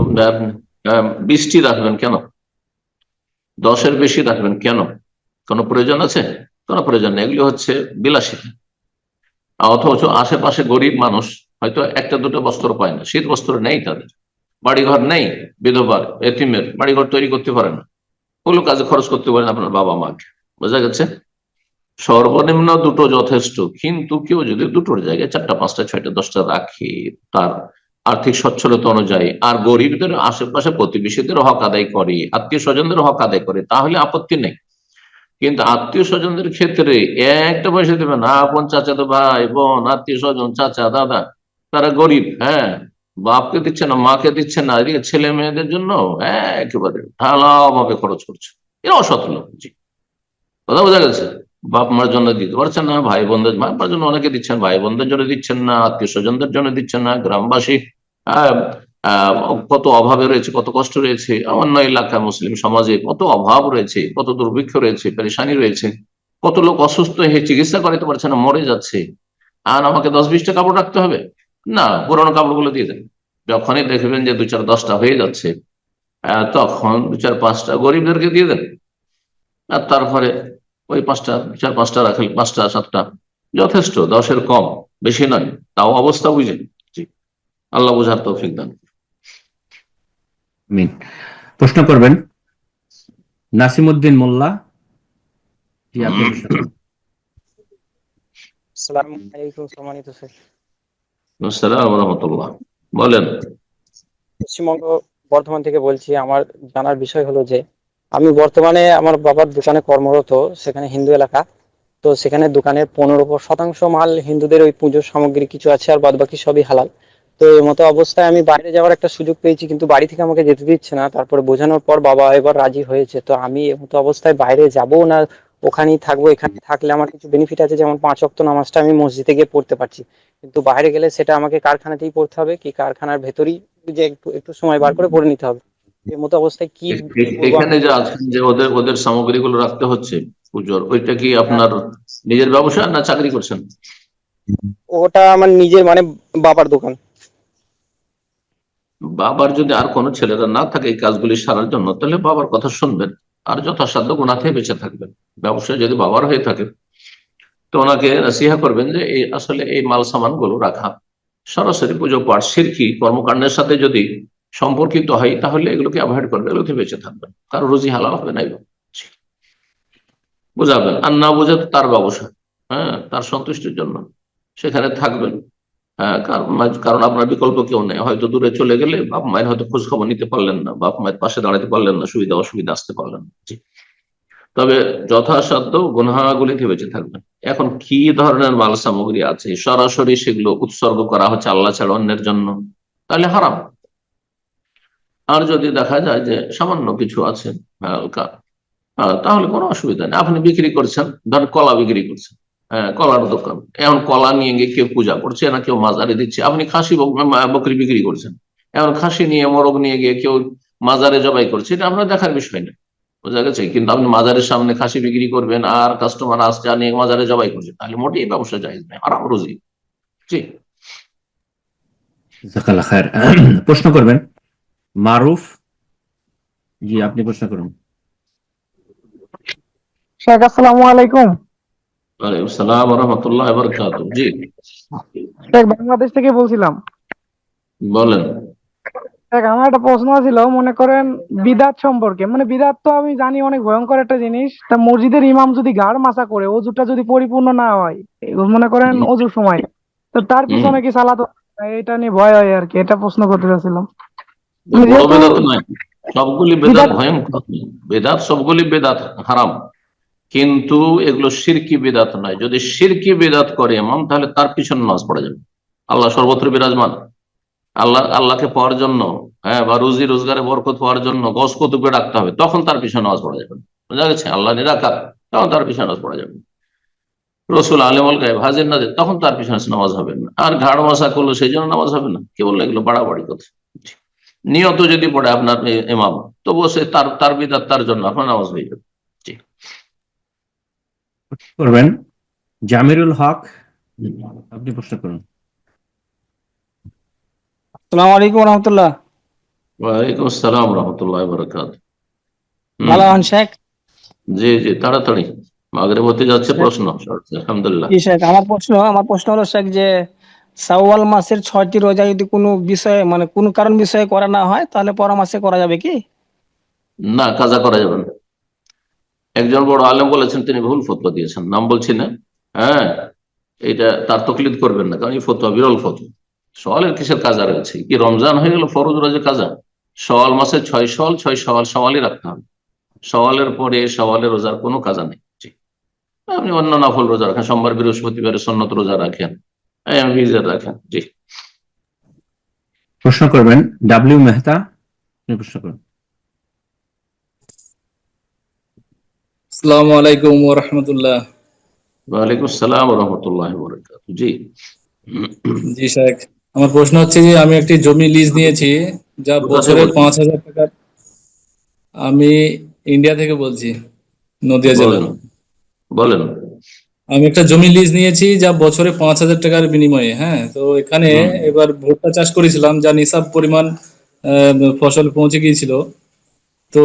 20টি রাখবেন কেন? 10-এর বেশি রাখবেন কেন? কোনো প্রয়োজন আছে? কোনো প্রয়োজন নেই। এগুলি হচ্ছে বিলাসিতা। অথচ আশেপাশে গরিব মানুষ হয়তো একটা দুটো বস্ত্র পায় না, শীত বস্ত্র নেই, তাদের বাড়িঘর নেই, বিধবার এতিমের বাড়িঘর তৈরি করতে পারে না, ওগুলো কাজে খরচ করতে পারেন আপনার বাবা মাকে। বোঝা গেছে? সর্বনিম্ন 2টো যথেষ্ট, কিন্তু কেউ যদি 2টোর জায়গায় 4টা 5টা 6টা 10টা রাখে তার আর্থিক সচ্ছলতা অনুযায়ী, আর গরিবদের আশেপাশে প্রতিবেশীদের হক আদায় করে, আত্মীয় স্বজনদের হক আদায় করে, তাহলে আপত্তি নেই। কিন্তু আত্মীয় স্বজনদের ক্ষেত্রে একটা পয়সা দেবে না, আপন চাচাতো ভাই বোন আত্মীয় স্বজন চাচা দাদা তারা গরিব, হ্যাঁ, বাপকে দিচ্ছে না মাকে দিচ্ছে না, এদিকে ছেলে মেয়েদের জন্য একেবারে ঢালাভাবে খরচ করছে, এরা অসৎ লোক। জি, কথা বোঝা গেছে? বাপ মার জন্য দিতে পারছেন না, ভাই বোনদের মার জন্য অনেকে দিচ্ছেন, ভাই বোনদের জন্য দিচ্ছেন না, আত্মীয় স্বজনদের জন্য দিচ্ছেন না, গ্রামবাসী আহ আহ কত অভাবে রয়েছে, কত কষ্ট রয়েছে, অন্য এলাকায় মুসলিম সমাজে কত অভাব রয়েছে, কত দুর্ভিক্ষ রয়েছে, পেরেশানি রয়েছে, কত লোক অসুস্থ হয়ে চিকিৎসা করাতে পারছে না, মরে যাচ্ছে, আর আমাকে 10-20টা কাপড় রাখতে হবে? না, পুরোনো কাপড়গুলো দিয়ে দেন। যখনই দেখবেন যে 2-4-10টা হয়ে যাচ্ছে, তখন 2-4-5টা গরিবদেরকে দিয়ে দেন, আর তারপরে ওই 4-5টা রাখলে 5টা 7টা যথেষ্ট, 10-এর কম, বেশি নয়, তাও অবস্থা বুঝে। জি, আল্লাহ বুঝার তৌফিক দান।
আমিন। প্রশ্ন করবেন নাসিমউদ্দিন মোল্লা, জি আপনি প্রশ্ন করুন।
আসসালামু আলাইকুম সম্মানিত স্যার।
আসসালামু আলাইকুম ওয়া রাহমাতুল্লাহ। বলেন।
পশ্চিমবঙ্গ বর্ধমান থেকে বলছি। আমার জানার বিষয় হলো যে আমি বর্তমানে আমার বাবার দোকানে কর্মরত, সেখানে হিন্দু এলাকা। তো সেখানে দোকানের 15% মাল হিন্দুদের ওই পুজোর সামগ্রী কিছু আছে, আর বাদ বাকি সবই হালাল। তো এই মতো অবস্থায় আমি বাইরে যাওয়ার একটা সুযোগ পেয়েছি, কিন্তু বাড়ি থেকে আমাকে যেতে দিচ্ছে না। তারপরে বোঝানোর পর বাবা এবার রাজি হয়েছে। তো আমি এই মতো অবস্থায় বাইরে যাব না ওখানেই থাকবো? এখানে থাকলে আমার কিছু বেনিফিট আছে, যেমন 5 ওয়াক্ত নামাজটা আমি মসজিদে গিয়ে পড়তে পারছি, কিন্তু বাইরে গেলে সেটা আমাকে কারখানাতেই পড়তে হবে, কি কারখানার ভেতরেই যে একটু একটু সময় বার করে পড়ে নিতে হবে। এই মতো অবস্থায় কি করবো
এখানে
আমি?
যে আছেন, যে ওদের ওদের সামগ্রীগুলো রাখতে হচ্ছে পুজোর, ওইটা কি আপনার নিজের ব্যবসা না চাকরি করছেন?
ওটা আমার নিজের, মানে বাবার দোকান।
বাবার যদি আর কোনো ছেলেরা না থাকে এই কাজগুলি সারার জন্য, তাহলে বাবার কথা শুনবেন আর যথাসাধ্য গুনাহ থেকে বেঁচে থাকবেন। ব্যবসা যদি বাবার হয়ে থাকে তো ওনাকে নসিহা করবেন যে এই আসলে এই মাল সামান গুলো রাখা সরাসরি পুজো পাঠ শিরকি কর্মকাণ্ডের সাথে যদি সম্পর্কিত হয়, তাহলে এগুলোকে অ্যাভয়েড করবেন, এগুলোতে বেঁচে থাকবেন, কারো রুজি হালাল হবে না। বুঝাবেন, আর না বুঝে তো তার ব্যবসা, হ্যাঁ, তার সন্তুষ্টির জন্য সেখানে থাকবেন। হ্যাঁ, কারণ আপনার বিকল্প কেউ নেই। হয়তো দূরে চলে গেলে বাপ মায়ের হয়তো খোঁজ খবর নিতে পারলেন না, বাপ মায়ের পাশে দাঁড়াতে পারলেন না, সুবিধা অসুবিধা আসতে পারলেন না। জি। তবে যথাসাধ্য গুনাহগুলিতে বেঁচে থাকবেন। এখন কি ধরনের মাল সামগ্রী আছে সরাসরি সেগুলো উৎসর্গ করা হচ্ছে আল্লাহ ছাড়া অন্যের জন্য, তাহলে হারাম। আর যদি দেখা যায় যে সামান্য কিছু আছে হালকা, তাহলে কোনো অসুবিধা নেই। আপনি বিক্রি করছেন, ধরেন কলা বিক্রি করছেন, হ্যাঁ, কলার দোকান, এখন কলা নিয়ে গিয়ে কেউ পূজা করছে না, কেউ মাজারে দিচ্ছে। আপনি খাসি বকরি বিক্রি করছেন, এখন খাসি নিয়ে মোরগ নিয়ে গিয়ে কেউ মাজারে জবাই করছে, এটা আপনার দেখার বিষয় না। বোঝা গেছে? কিন্তু আপনি মাজারের সামনে খাসি বিক্রি করবেন আর কাস্টমার আসছে নিয়ে মাজারে জবাই করছে, তাহলে মোটেই ব্যবসা জায়েজ নেই, হারাম রুজি। জি।
জাযাকাল্লাহ খায়ের। প্রশ্ন করবেন মারুফ, জি আপনি প্রশ্ন করুন।
শেখ আসসালামু আলাইকুম।
ওয়ালাইকুম আসসালাম ওয়া রাহমাতুল্লাহি ওয়া বারাকাতুহু। জি
শেখ বাংলাদেশ থেকে বলছিলাম।
বলেন।
শেখ আমার একটা প্রশ্ন ছিল, মনে করেন বিদাত সম্পর্কে। মানে বিদাত তো আমি জানি অনেক ভয়ঙ্কর একটা জিনিস। তা মসজিদের ইমাম যদি ঘাড় মাসা করে, অজুটা যদি পরিপূর্ণ না হয়, মনে করেন অজুর সময়, তো তার পিছনে কি সালাত হবে? এটা নিয়ে ভয় হয় আর কি, এটা প্রশ্ন করতে চাচ্ছিলাম।
বড়
যেহেতু
বেদাত নয়, সবগুলি বেদাত
বিদাত
ভয়ঙ্কর। বেদাত সবগুলি বেদাত হারাম, কিন্তু এগুলো শিরকি বেদাত নয়। যদি শিরকি বেদাত করে ইমাম, তাহলে তার পিছনে নামাজ পড়া যাবে। আল্লাহ সর্বত্র বিরাজমান, আল্লাহকে পাওয়ার জন্য, হ্যাঁ, বা রুজি রোজগারে বরকত পাওয়ার জন্য গস কতুকে ডাকতে হবে, তখন তার পিছনে নামাজ পড়া যাবে না। বোঝা গেছে? আল্লাহ নিরাকার, তখন তার পিছনে নামাজ পড়া যাবে না। রসুল আলেমুল গায়েব হাজির নাজির, তখন তার পিছনে নামাজ হবে না। আর ঘাড় মশা করলো সেই জন্য নামাজ হবে না, কে বললো? এগুলো বাড়াবাড়ি কথা। নিয়ত যদি পড়ে আপনার ইমাম, তবুও সে তার বিদাত তার জন্য, আপনার নামাজ হয়ে যাবে। জি
করবেন জামিরুল হক, আপনি প্রশ্ন করুন।
আসসালামু আলাইকুম রহমতুল্লাহ।
ওয়ালাইকুম আসসালাম রহমতুল্লাহ বারাকাত।
ভালো আছেন শেখ?
জি জি, তাড়াতাড়ি মাগরিব হতে যাচ্ছে, প্রশ্ন। আলহামদুলিল্লাহ।
জি শেখ, আমার প্রশ্ন হলো শেখ যে শাওয়াল মাসের 6টি রোজা যদি কোনো বিষয়ে মানে কোনো কারণ বিষয়ে করা না হয়, তাহলে পর মাসে করা যাবে কি?
না, কাজা করা যাবে না। একজন বড় আলেম বলেছেন, তিনি ভুল ফতোয়া দিয়েছেন, নাম বলছি না। হ্যাঁ, এটা তার তকলিদ করবেন না, কারণ এই ফতোয়া বিরল ফতোয়া। সওয়ালের কিসের কাজা রয়েছে? কি রমজান হয়ে গেল ফরজ রোজা কাজা? সওয়াল মাসে 6 সওয়াল, 6 সওয়াল সওয়ালই রাখতে হবে। সওয়ালের পরে সওয়ালের রোজার কোনো কাজা নেই। জি, আপনি অন্য নফল রোজা রাখেন, সোমবার বৃহস্পতিবার সন্নত রোজা রাখেন, রাখেন। জি,
প্রশ্ন করবেন ডাব্লিউ মেহতা, আপনি প্রশ্ন করুন।
আসসালামু আলাইকুম ওয়া রাহমাতুল্লাহ।
ওয়ালাইকুম আসসালাম ওয়া রাহমাতুল্লাহি ওয়া বারাকাতুহু। জি
জি শেখ, আমার প্রশ্ন হচ্ছে যে আমি একটি জমি লিজ নিয়েছি, যা
কোথা থেকে
বছরে
বলছেন?
5,000 টাকা। আমি ইন্ডিয়া থেকে বলছি, নদিয়া জেলা।
বলেন বলেন।
আমি একটা জমি লিজ নিয়েছি, যা বছরে 5,000 টাকার বিনিময়ে। হ্যাঁ, তো এখানে এবার ভুট্টা চাষ করেছিলাম, যা নিসাব পরিমাণ ফসল পৌঁছে গিয়েছিল। তো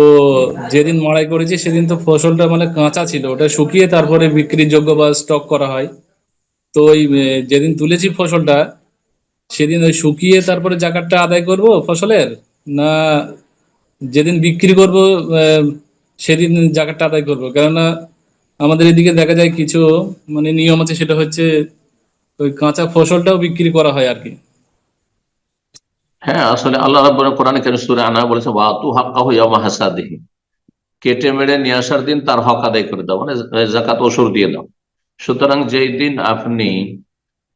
যেদিন মাড়াই করেছি সেদিন তো ফসলটা মানে কাঁচা ছিল, ওটা শুকিয়ে তারপরে বিক্রির যোগ্য বা স্টক করা হয়। তো ওই যেদিন তুলেছি ফসলটা, সেদিন ওই শুকিয়ে তারপরে জাকাতটা আদায় করব ফসলের, না যেদিন বিক্রি করব সেদিন জাকাতটা আদায় করব? কেননা আমাদের এদিকে দেখা যায় কিছু মানে নিয়ম আছে, সেটা হচ্ছে ওই কাঁচা ফসলটাও বিক্রি করা হয় আর কি।
হ্যাঁ, আসলে আল্লাহ রাব্বুল কোরআনে কারীম সূরা আনআম বলেছে, ওয়াতু হাক্কাহু ইয়াওমা হাসাদিহি, কেটে মেরে নিয়ে আসার দিন তার হক আদায় করে দাও, মানে যাকাত ওসর দিয়ে দাও। সুতরাং যেই দিন আপনি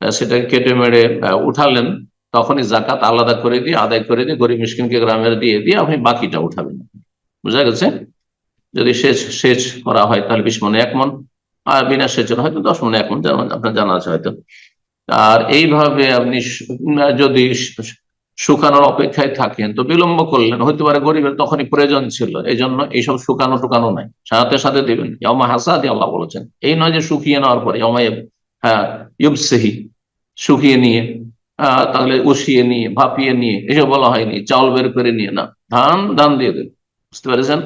সেটাকে কেটে মেরে উঠালেন, তখনই জাকাত আলাদা করে দিয়ে আদায় করে দিয়ে গরিব মিসকিনকে গ্রামের দিয়ে দিয়ে আপনি বাকিটা উঠাবেন। বুঝা গেছে? যদি সেচ করা হয় তাহলে 20 মনে 1 মন, আর বিনা সেচের হয়তো 10 মনে 1 মন, যেমন আপনার জানা আছে হয়তো। আর এইভাবে আপনি যদি শুকানোর অপেক্ষায় থাকেন, তো বিলম্ব করলেন, হতে পারে গরিবের তখনই প্রয়োজন ছিল, এই জন্য এইসব শুকানো টুকানো নাই, সাথে সাথে দেবেন। ইয়াউমা হাসাদি আল্লাহ বলেছেন, এই নয় যে শুকিয়ে নেওয়ার পরে ইউবসেহি, শুকিয়ে নিয়ে তাহলে উঠিয়ে নিয়ে ভাপিয়ে নিয়ে, এসব বলা হয়নি। চাউল বের করে নিয়ে না, ধান দিয়ে দেন। বুঝতে পেরেছেন?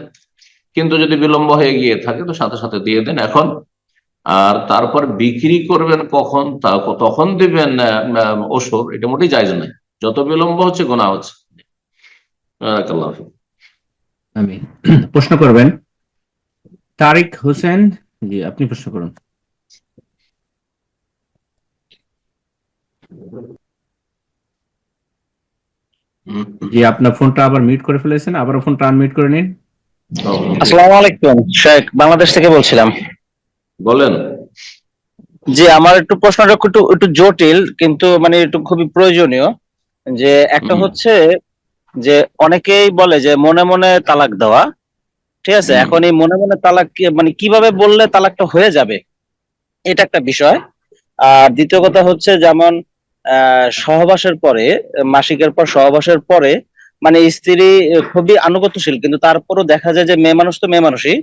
কিন্তু যদি বিলম্ব হয়ে গিয়ে থাকে তো সাথে সাথে দিয়ে দেন এখন। আর তারপর বিক্রি করবেন কখন, তখন দিবেন ওসর, এটা মোটেই জায়েজ নাই। যত বিলম্ব হচ্ছে গুনাহ হচ্ছে। বারাকাল্লাহু ফিক।
আমি প্রশ্ন করবেন তারিক হোসেন, জি আপনি প্রশ্ন করুন। জি, আপনার ফোনটা আবার মিউট করে ফেলেছেন, আবার ফোনটা আনমিউট করে নিন।
আসসালামু আলাইকুম শেখ, বাংলাদেশ থেকে বলছিলাম।
বলেন।
জি, আমার একটু প্রশ্নটা একটু জটিল, কিন্তু মানে একটু খুবই প্রয়োজনীয়। যে একটা হচ্ছে যে অনেকেই বলে যে মনে মনে তালাক দেওয়া, ঠিক আছে? এখন এই মনে মনে তালাক মানে কিভাবে বললে তালাকটা হয়ে যাবে, এটা একটা বিষয়। আর দ্বিতীয় কথা হচ্ছে যেমন সহবাসের পরে, মাসিকের পর সহবাসের পরে মানে স্ত্রী খুবই আনুগত্যশীল, কিন্তু তারপরও দেখা যায় যে মেয়ে মানুষ তো মেয়ে মানুষই,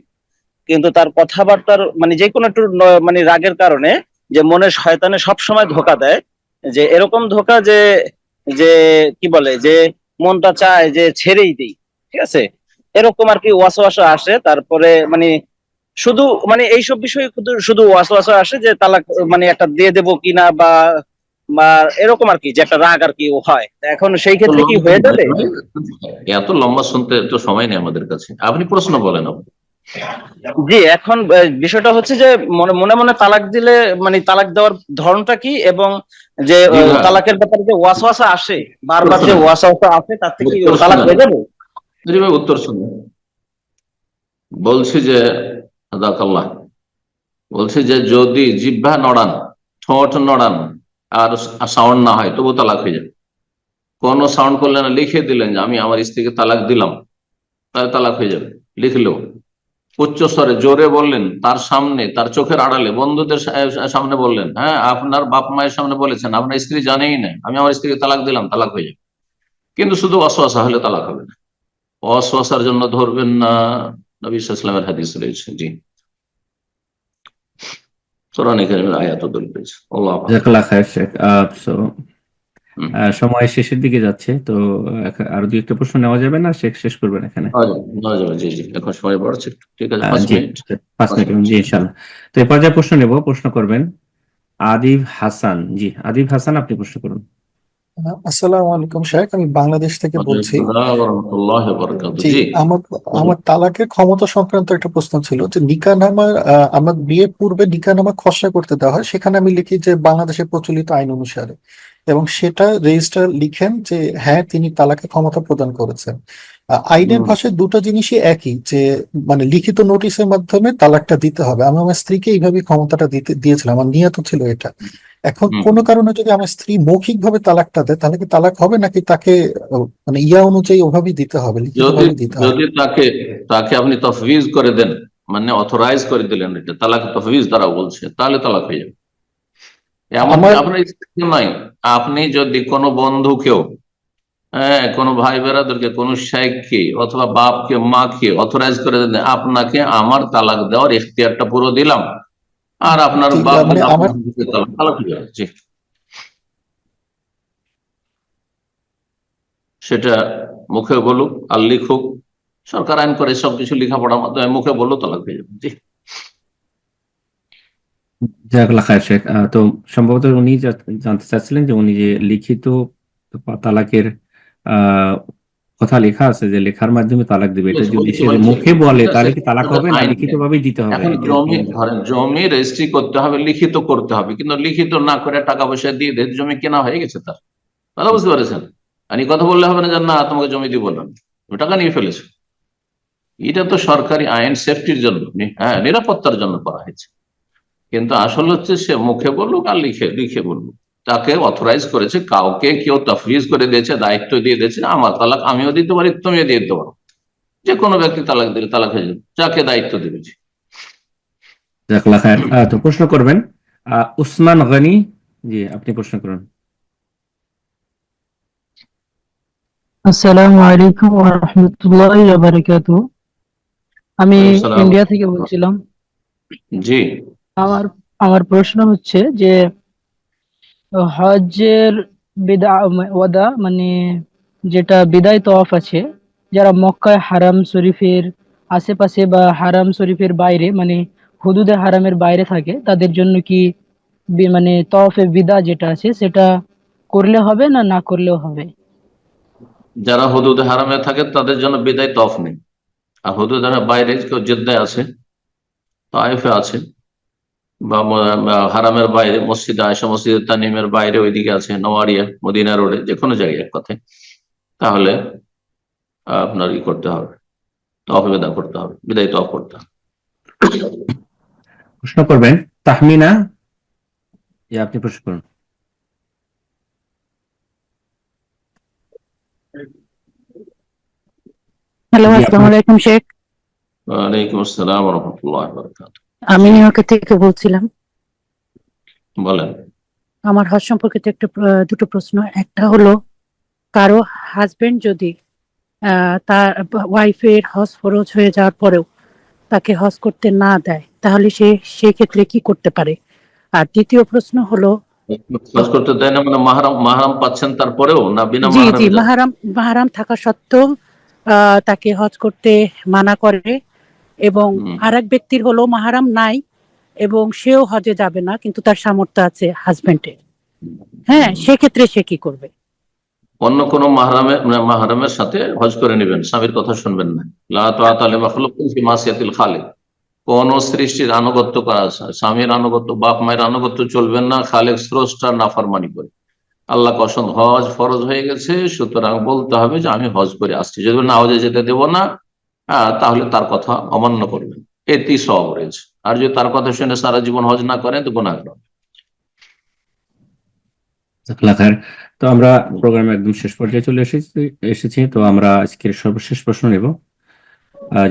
কিন্তু তার কথাবার্তার মানে যে কোনো একটু মানে রাগের কারণে যে মনে শয়তানে সবসময় ধোকা দেয়, যে এরকম ধোকা যে যে কি বলে যে মনটা চায় যে ছেড়েই দিই, ঠিক আছে? এরকম আর কি ওয়াসওয়াসা আসে। তারপরে মানে শুধু মানে এইসব বিষয়ে শুধু ওয়াসওয়াসা আসে যে তালাক মানে একটা দিয়ে দেবো কিনা বা বা এরকম আর কি, যে একটা রাগ আর কি হয়। এখন সেই ক্ষেত্রে কি হয়ে যাবে?
এত লম্বা শুনতে তো সময় নেই আমাদের কাছে, আপনি প্রশ্ন বলেন।
জি, এখন বিষয়টা হচ্ছে যে মনে মনে মনে তালাক দিলে মানে তালাক দেওয়ার ধরনটা কি, এবং যে তালাকের ব্যাপারে যে ওয়াসওয়াসা আসে বারবার, যে ওয়াসওয়াসা আসে তার থেকে তালাক হয়ে যাবে?
উত্তর শুনুন। বলছি যে জাযাকাল্লাহ, বলছি যে যদি জিহ্বা নড়ান, ঠোঁট নড়ান আর সাউন্ড না হয় তবু তালাক হয়ে যাবে। কোনো সাউন্ড করলেন না, লিখে দিলেন যে আমি আমার স্ত্রীকে তালাক দিলাম, তাহলে তালাক হয়ে যাবে। লিখলেও উচ্চ স্তরে জোরে বললেন, তার সামনে, তার চোখের আড়ালে, বন্ধুদের সামনে বললেন, হ্যাঁ আপনার বাপ মায়ের সামনে বলেছেন, আপনার স্ত্রী জানেই না, আমি আমার স্ত্রীকে তালাক দিলাম, তালাক হয়ে যাবে। কিন্তু শুধু ওয়াসওয়াসা হলে তালাক হবে না। ওয়াসওয়াসার জন্য ধরবেন না, নবী সাল্লাল্লাহু আলাইহি ওয়াসাল্লামের হাদিস রয়েছে। জি, কোরআনে কারীমের আয়াত দলিল রয়েছে। আল্লাহ
জাযাকাল্লাহ খায়ের শেখ। সময় শেষের দিকে যাচ্ছে, তো আরো দুই একটা প্রশ্ন নেওয়া যাবে না? শেখ শেষ করবেন এখানে?
জি জি, এখন সময় বাড়ছে, ঠিক আছে, 5
জি,
মিনিট।
5 মিনিট, জি ইনশাআল্লাহ। তো এই পর্যায়ে প্রশ্ন নেব, প্রশ্ন করবেন আদিব হাসান। জি আদিব হাসান, আপনি প্রশ্ন করুন।
আসসালামু আলাইকুম শেখ, আমি বাংলাদেশ থেকে বলছি। জি,
জি,
আমার তালাকের ক্ষমতা সংক্রান্ত একটা প্রশ্ন ছিল যে নিকাহনামা, আমার বিয়ের পূর্বে নিকাহনামা খসড়া করতে দেওয়া হয়, সেখানে আমি লিখি যে বাংলাদেশের প্রচলিত আইন অনুসারে, এবং সেটা রেজিস্ট্রার লিখেন যে হ্যাঁ তিনি তালাকের ক্ষমতা প্রদান করেছেন। আইনের ভাষায় দুটো জিনিসই একই, যে মানে লিখিত নোটিশের মাধ্যমে তালাকটা দিতে হবে। আমি আমার স্ত্রীকে এইভাবে ক্ষমতাটা দিয়েছিলাম, আমার নিয়ত ছিল এটা। এখন কোনো কারণে যদি আমার স্ত্রী মৌখিকভাবে তালাকটা দেয়, তাহলে কি তালাক হবে, নাকি তাকে মানে ইয়া অনুযায়ী ওভাবেই দিতে হবে, লিখিতভাবে দিতে হবে?
যদি তাকে আপনি তফবিজ করে দেন, মানে অথরাইজ করে দিলেন, এটা তালাক তফবিজ দ্বারা বলছে, তাহলে তালাক হয়ে যাবে। এমন আপনার স্ত্রী নয়, আপনি যদি কোনো বন্ধুকেও, হ্যাঁ কোনো ভাই বেরাদেরকে, কোনো শেখকে অথবা বাপকে মাকে অথরাইজ করে দেন, আপনাকে আমার তালাক দেওয়ার এখতিয়ারটা পুরো দিলাম, আর আপনার বাপ তালাক হয়ে যাবে। জি, সেটা মুখে বলুক আর লিখুক, সরকার আইন করে সবকিছু লেখাপড়ার মাধ্যমে, মুখে বললো তালাক হয়ে যাবে। জি,
জাযাকাল্লাহ খায়ের শেখ। তো সম্ভবত উনি জানতে চাচ্ছিলেন যে উনি যে লিখিত তালাকের কথা লেখা আছে, যে লেখার মাধ্যমে তালাক দিবে, এটা যদি সে মুখে বলে তাহলে কি তালাক হবে, না লিখিত ভাবেই দিতে হবে?
এখন জমি রেজিস্ট্রি করতে হবে, লিখিত করতে হবে, কিন্তু লিখিত না করে টাকা পয়সা দিয়ে দেয়, জমি কেনা হয়ে গেছে তার। কথা বুঝতে পারছেন? আমি কথা বললে হবে না যে না তোমাকে জমি দিব না, তুমি টাকা নিয়ে ফেলেছো। এটা তো সরকারি আইন সেফটির জন্য, হ্যাঁ নিরাপত্তার জন্য করা হয়েছে। কিন্তু আসল হচ্ছে সে মুখে বলুক আর লিখে বলুক, তাকে অথরাইজ করেছে, কাউকে কেউ তফবিজ করে দিয়েছে, দায়িত্ব দিয়ে দিয়েছে, আমার তালাক আমিও দিতে পারি, তুমিও দিয়ে দিতে পারো। যে কোনো ব্যক্তি তালাক দিলে তালাক হয়ে যাবে, যাকে দায়িত্ব দিয়েছে।
জাযাকাল্লাহ খায়ের। তো প্রশ্ন করবেন উসমান গনি। জি আপনি প্রশ্ন করুন।
আসসালামু আলাইকুম ওয়া রাহমাতুল্লাহি ওয়া বারাকাতুহু। আমি ইন্ডিয়া থেকে বলছিলাম।
জি,
আমার প্রশ্ন হচ্ছে যে হজ্জের ওয়াদা মানে যেটা বিদায় তওয়াফ আছে, যারা মক্কায় হারাম শরীফের আশেপাশে বা হারাম শরীফের বাইরে মানে হুদুদে হারামের বাইরে থাকে, তাদের জন্য কি মানে তওয়াফে বিদা যেটা আছে সেটা করলে হবে না না করলেও হবে?
যারা হুদুদে হারামে থাকে তাদের জন্য বিদায় তওয়াফ নেই। আর হুদুদে হারামের বাইরে কেউ জেদ্দায় আছে, তায়েফে আছে, বা হারামের বাইরে মসজিদে আয়েশা, মসজিদে তানিমের বাইরে ওইদিকে আছে, নওয়ারিয়া, মদিনা রোডে, যে কোনো জায়গায় এক কথায়, তাহলে আপনার ই করতে হবে, তওয়াফে বিদা করতে হবে, বিদায় তওয়াফ করতে হবে।
প্রশ্ন করবেন তাহমিনা। আপনি প্রশ্ন করুন।
হ্যালো, আসসালামু আলাইকুম শেখ।
ওয়ালাইকুম আসসালাম ওয়া রাহমাতুল্লাহি ওয়া বারাকাতুহু।
আমি নিউ ইয়র্ক থেকে বলছিলাম।
বলেন।
আমার হজ সম্পর্কিত দুটো প্রশ্ন। একটা হলো, কারো হাজবেন্ড যদি তার ওয়াইফের হজ ফরজ হয়ে যাওয়ার পরেও তাকে হজ করতে না দেয়, তাহলে সেই ক্ষেত্রে কি করতে পারে? আর দ্বিতীয় প্রশ্ন হলো,
হজ করতে দেয় না মানে মাহরাম পাচ্ছেন তারপরেও, না বিনা
জি জি
মাহরামে?
মাহরাম থাকা সত্ত্বেও তাকে হজ করতে মানা করে, এবং আরেক ব্যক্তির হলো মাহারাম নাই এবং সেও হজে যাবে না, কিন্তু তার সামর্থ্য আছে হাজবেন্ডের, হ্যাঁ, সেক্ষেত্রে সে কি করবে?
অন্য কোনো মাহরামের সাথে হজ করে নেবেন, স্বামীর কথা শুনবেন না। লা তাআতা লিমাখলুকিন ফি মাসিয়াতিল খালিক, কোন সৃষ্টির আনুগত্য করা, স্বামীর আনুগত্য, বাপ মায়ের আনুগত্য চলবেন না খালেক স্রষ্টার নাফরমানি করে। আল্লাহ কসম, হজ ফরজ হয়ে গেছে, সুতরাং বলতে হবে যে আমি হজ করে আসছি, যদি না হজে যেতে দেব না তাহলে তার কথা অমান্য করবেন, এতেই সওয়াব রয়েছে। আর যদি তার কথা শুনে সারা জীবন হজ না করেন তো গুনাহগার হবেন।
তো আমরা প্রোগ্রামের একদম শেষ পর্যায়ে চলে এসেছি। তো আমরা আজকের সর্বশেষ প্রশ্ন নেব।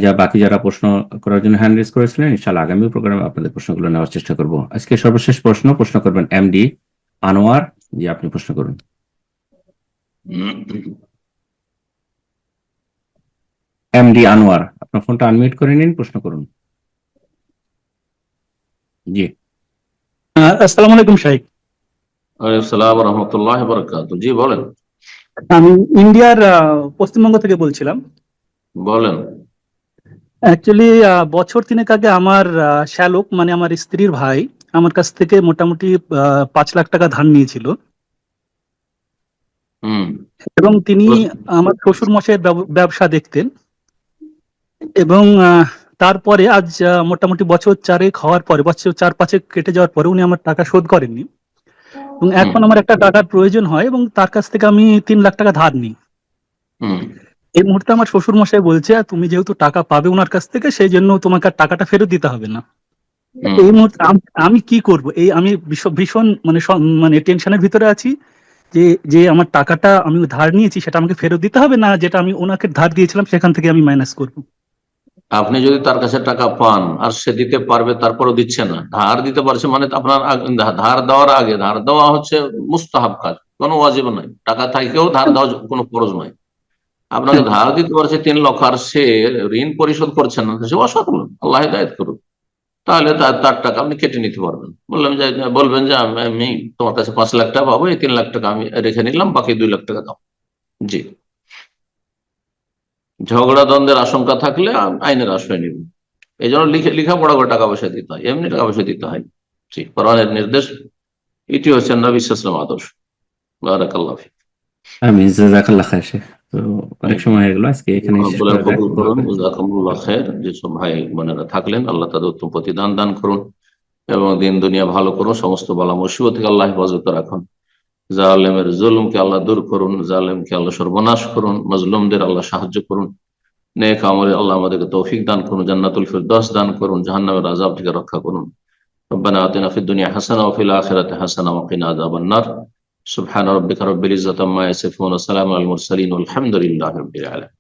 যা বাকি যারা প্রশ্ন করার জন্য হ্যান্ড রেজ করেছিলেন, ইনশাআল্লাহ আগামী প্রোগ্রামে আপনাদের প্রশ্নগুলো নেওয়ার চেষ্টা করব। আজকে সর্বশেষ প্রশ্ন করবেন এমডি আনোয়ার। জি, আপনি প্রশ্ন করুন। এমডি আনোয়ার, আপনার ফোনটা আনমিউট করে নিন, প্রশ্ন করুন। জি,
আসসালামু আলাইকুম শাইখ।
ওয়ালাইকুম আসসালাম ওয়া রাহমাতুল্লাহি ওয়া বারাকাতুহু। জি বলেন।
আমি ইন্ডিয়ার পশ্চিমবঙ্গ থেকে বলছিলাম।
বলেন।
অ্যাকচুয়ালি বছর তিনেক আগে আমার শ্যালক মানে আমার স্ত্রীর ভাই আমার কাছ থেকে মোটামুটি 5 লাখ টাকা ধার নিয়েছিল এবং তিনি আমার শ্বশুর মশাইয়ের ব্যবসা দেখতেন এবং তারপরে আজ মোটামুটি বছর 4 হওয়ার পরে, বছর 4-5 কেটে যাওয়ার পরে উনি আমার টাকা শোধ করেননি এবং এখন আমার একটা টাকার প্রয়োজন হয় এবং তার কাছ থেকে আমি 3 লাখ টাকা ধার নিই। এই মুহূর্তে আমার শ্বশুর মশাই বলছে তুমি যেহেতু টাকা পাবে ওনার কাছ থেকে, সেই জন্য তোমাকে আর টাকাটা ফেরত দিতে হবে না। এই মুহূর্তে আমি কি করব? এই আমি ভীষণ মানে টেনশনের ভিতরে আছি যে আমার টাকাটা আমি ধার নিয়েছি সেটা আমাকে ফেরত দিতে হবে না, যেটা আমি ওনাকে ধার দিয়েছিলাম সেখান থেকে আমি মাইনাস করব।
আপনি যদি তার কাছে টাকা পান আর সে দিতে পারবে তারপরও দিচ্ছে না, ধার দিতে পারছে মানে আপনার ধার দেওয়ার আগে, ধার দেওয়া হচ্ছে মুস্তাহাব কাজ, কোনো ওয়াজিব নাই। টাকা থাকেও ধার দেওয়া কোনো ফরজ নয়। আপনাকে ধার দিতে পারছে 3 লক্ষ আর সে ঋণ পরিশোধ করছে না, সে অসৎ লোক, আল্লাহ হিদায়াত করুন। তাহলে তার টাকা আপনি কেটে নিতে পারবেন। বলবেন যে আমি তোমার কাছে 5 লাখ টাকা পাবো, এই 3 লাখ টাকা আমি রেখে নিলাম, বাকি 2 লাখ টাকা দাও। জি, ঝগড়া দ্বন্দ্বের আশঙ্কা থাকলে আইনের আশ্রয় নিব। এই জন্য লেখাপড়া করে টাকা পয়সা দিতে হয়, এমনি টাকা পয়সা দিতে হয়। জি, কোরআনের নির্দেশ, এটি হচ্ছে নবী সাল্লাল্লাহু আলাইহি ওয়াসাল্লাম আদর্শ। বারাকাল্লাহু ফিক।
আমিন, জাযাকাল্লাহ খাইর শেখ। তো অনেক সময় হয়ে গেল, আজকে এখানে শেষ করা যাক।
কবুল করুন, জাযাকাল্লাহু খাইর। যেসব ভাই বোনেরা থাকলেন আল্লাহ তাদের উত্তম প্রতিদান দান করুন এবং দিন দুনিয়া ভালো করুন, সমস্ত বালা মুসিবত থেকে আল্লাহ হেফাজত রাখুন। জালেমের জুলুমকে আল্লাহ দূর করুন, জালেমকে আল্লাহ সর্বনাশ করুন, মাজলুমদের আল্লাহ সাহায্য করুন, নেক আমলে আল্লাহ আমাদেরকে তৌফিক দান করুন, জান্নাতুল ফিরদৌস দান করুন, জাহান্নামের আযাব থেকে রক্ষা করুন। রব্বানা আতিনা ফিদ দুনিয়া হাসানাহ ওয়া ফিল আখিরাতি হাসানাহ ওয়া কিনা আযাবান নার। সুবহানা রাব্বিকা রাব্বিল ইজ্জাতি আম্মা ইয়াসিফুন ওয়া সালামুন আলাল মুরসালিন ওয়ালহামদুলিল্লাহি রাব্বিল আলামিন।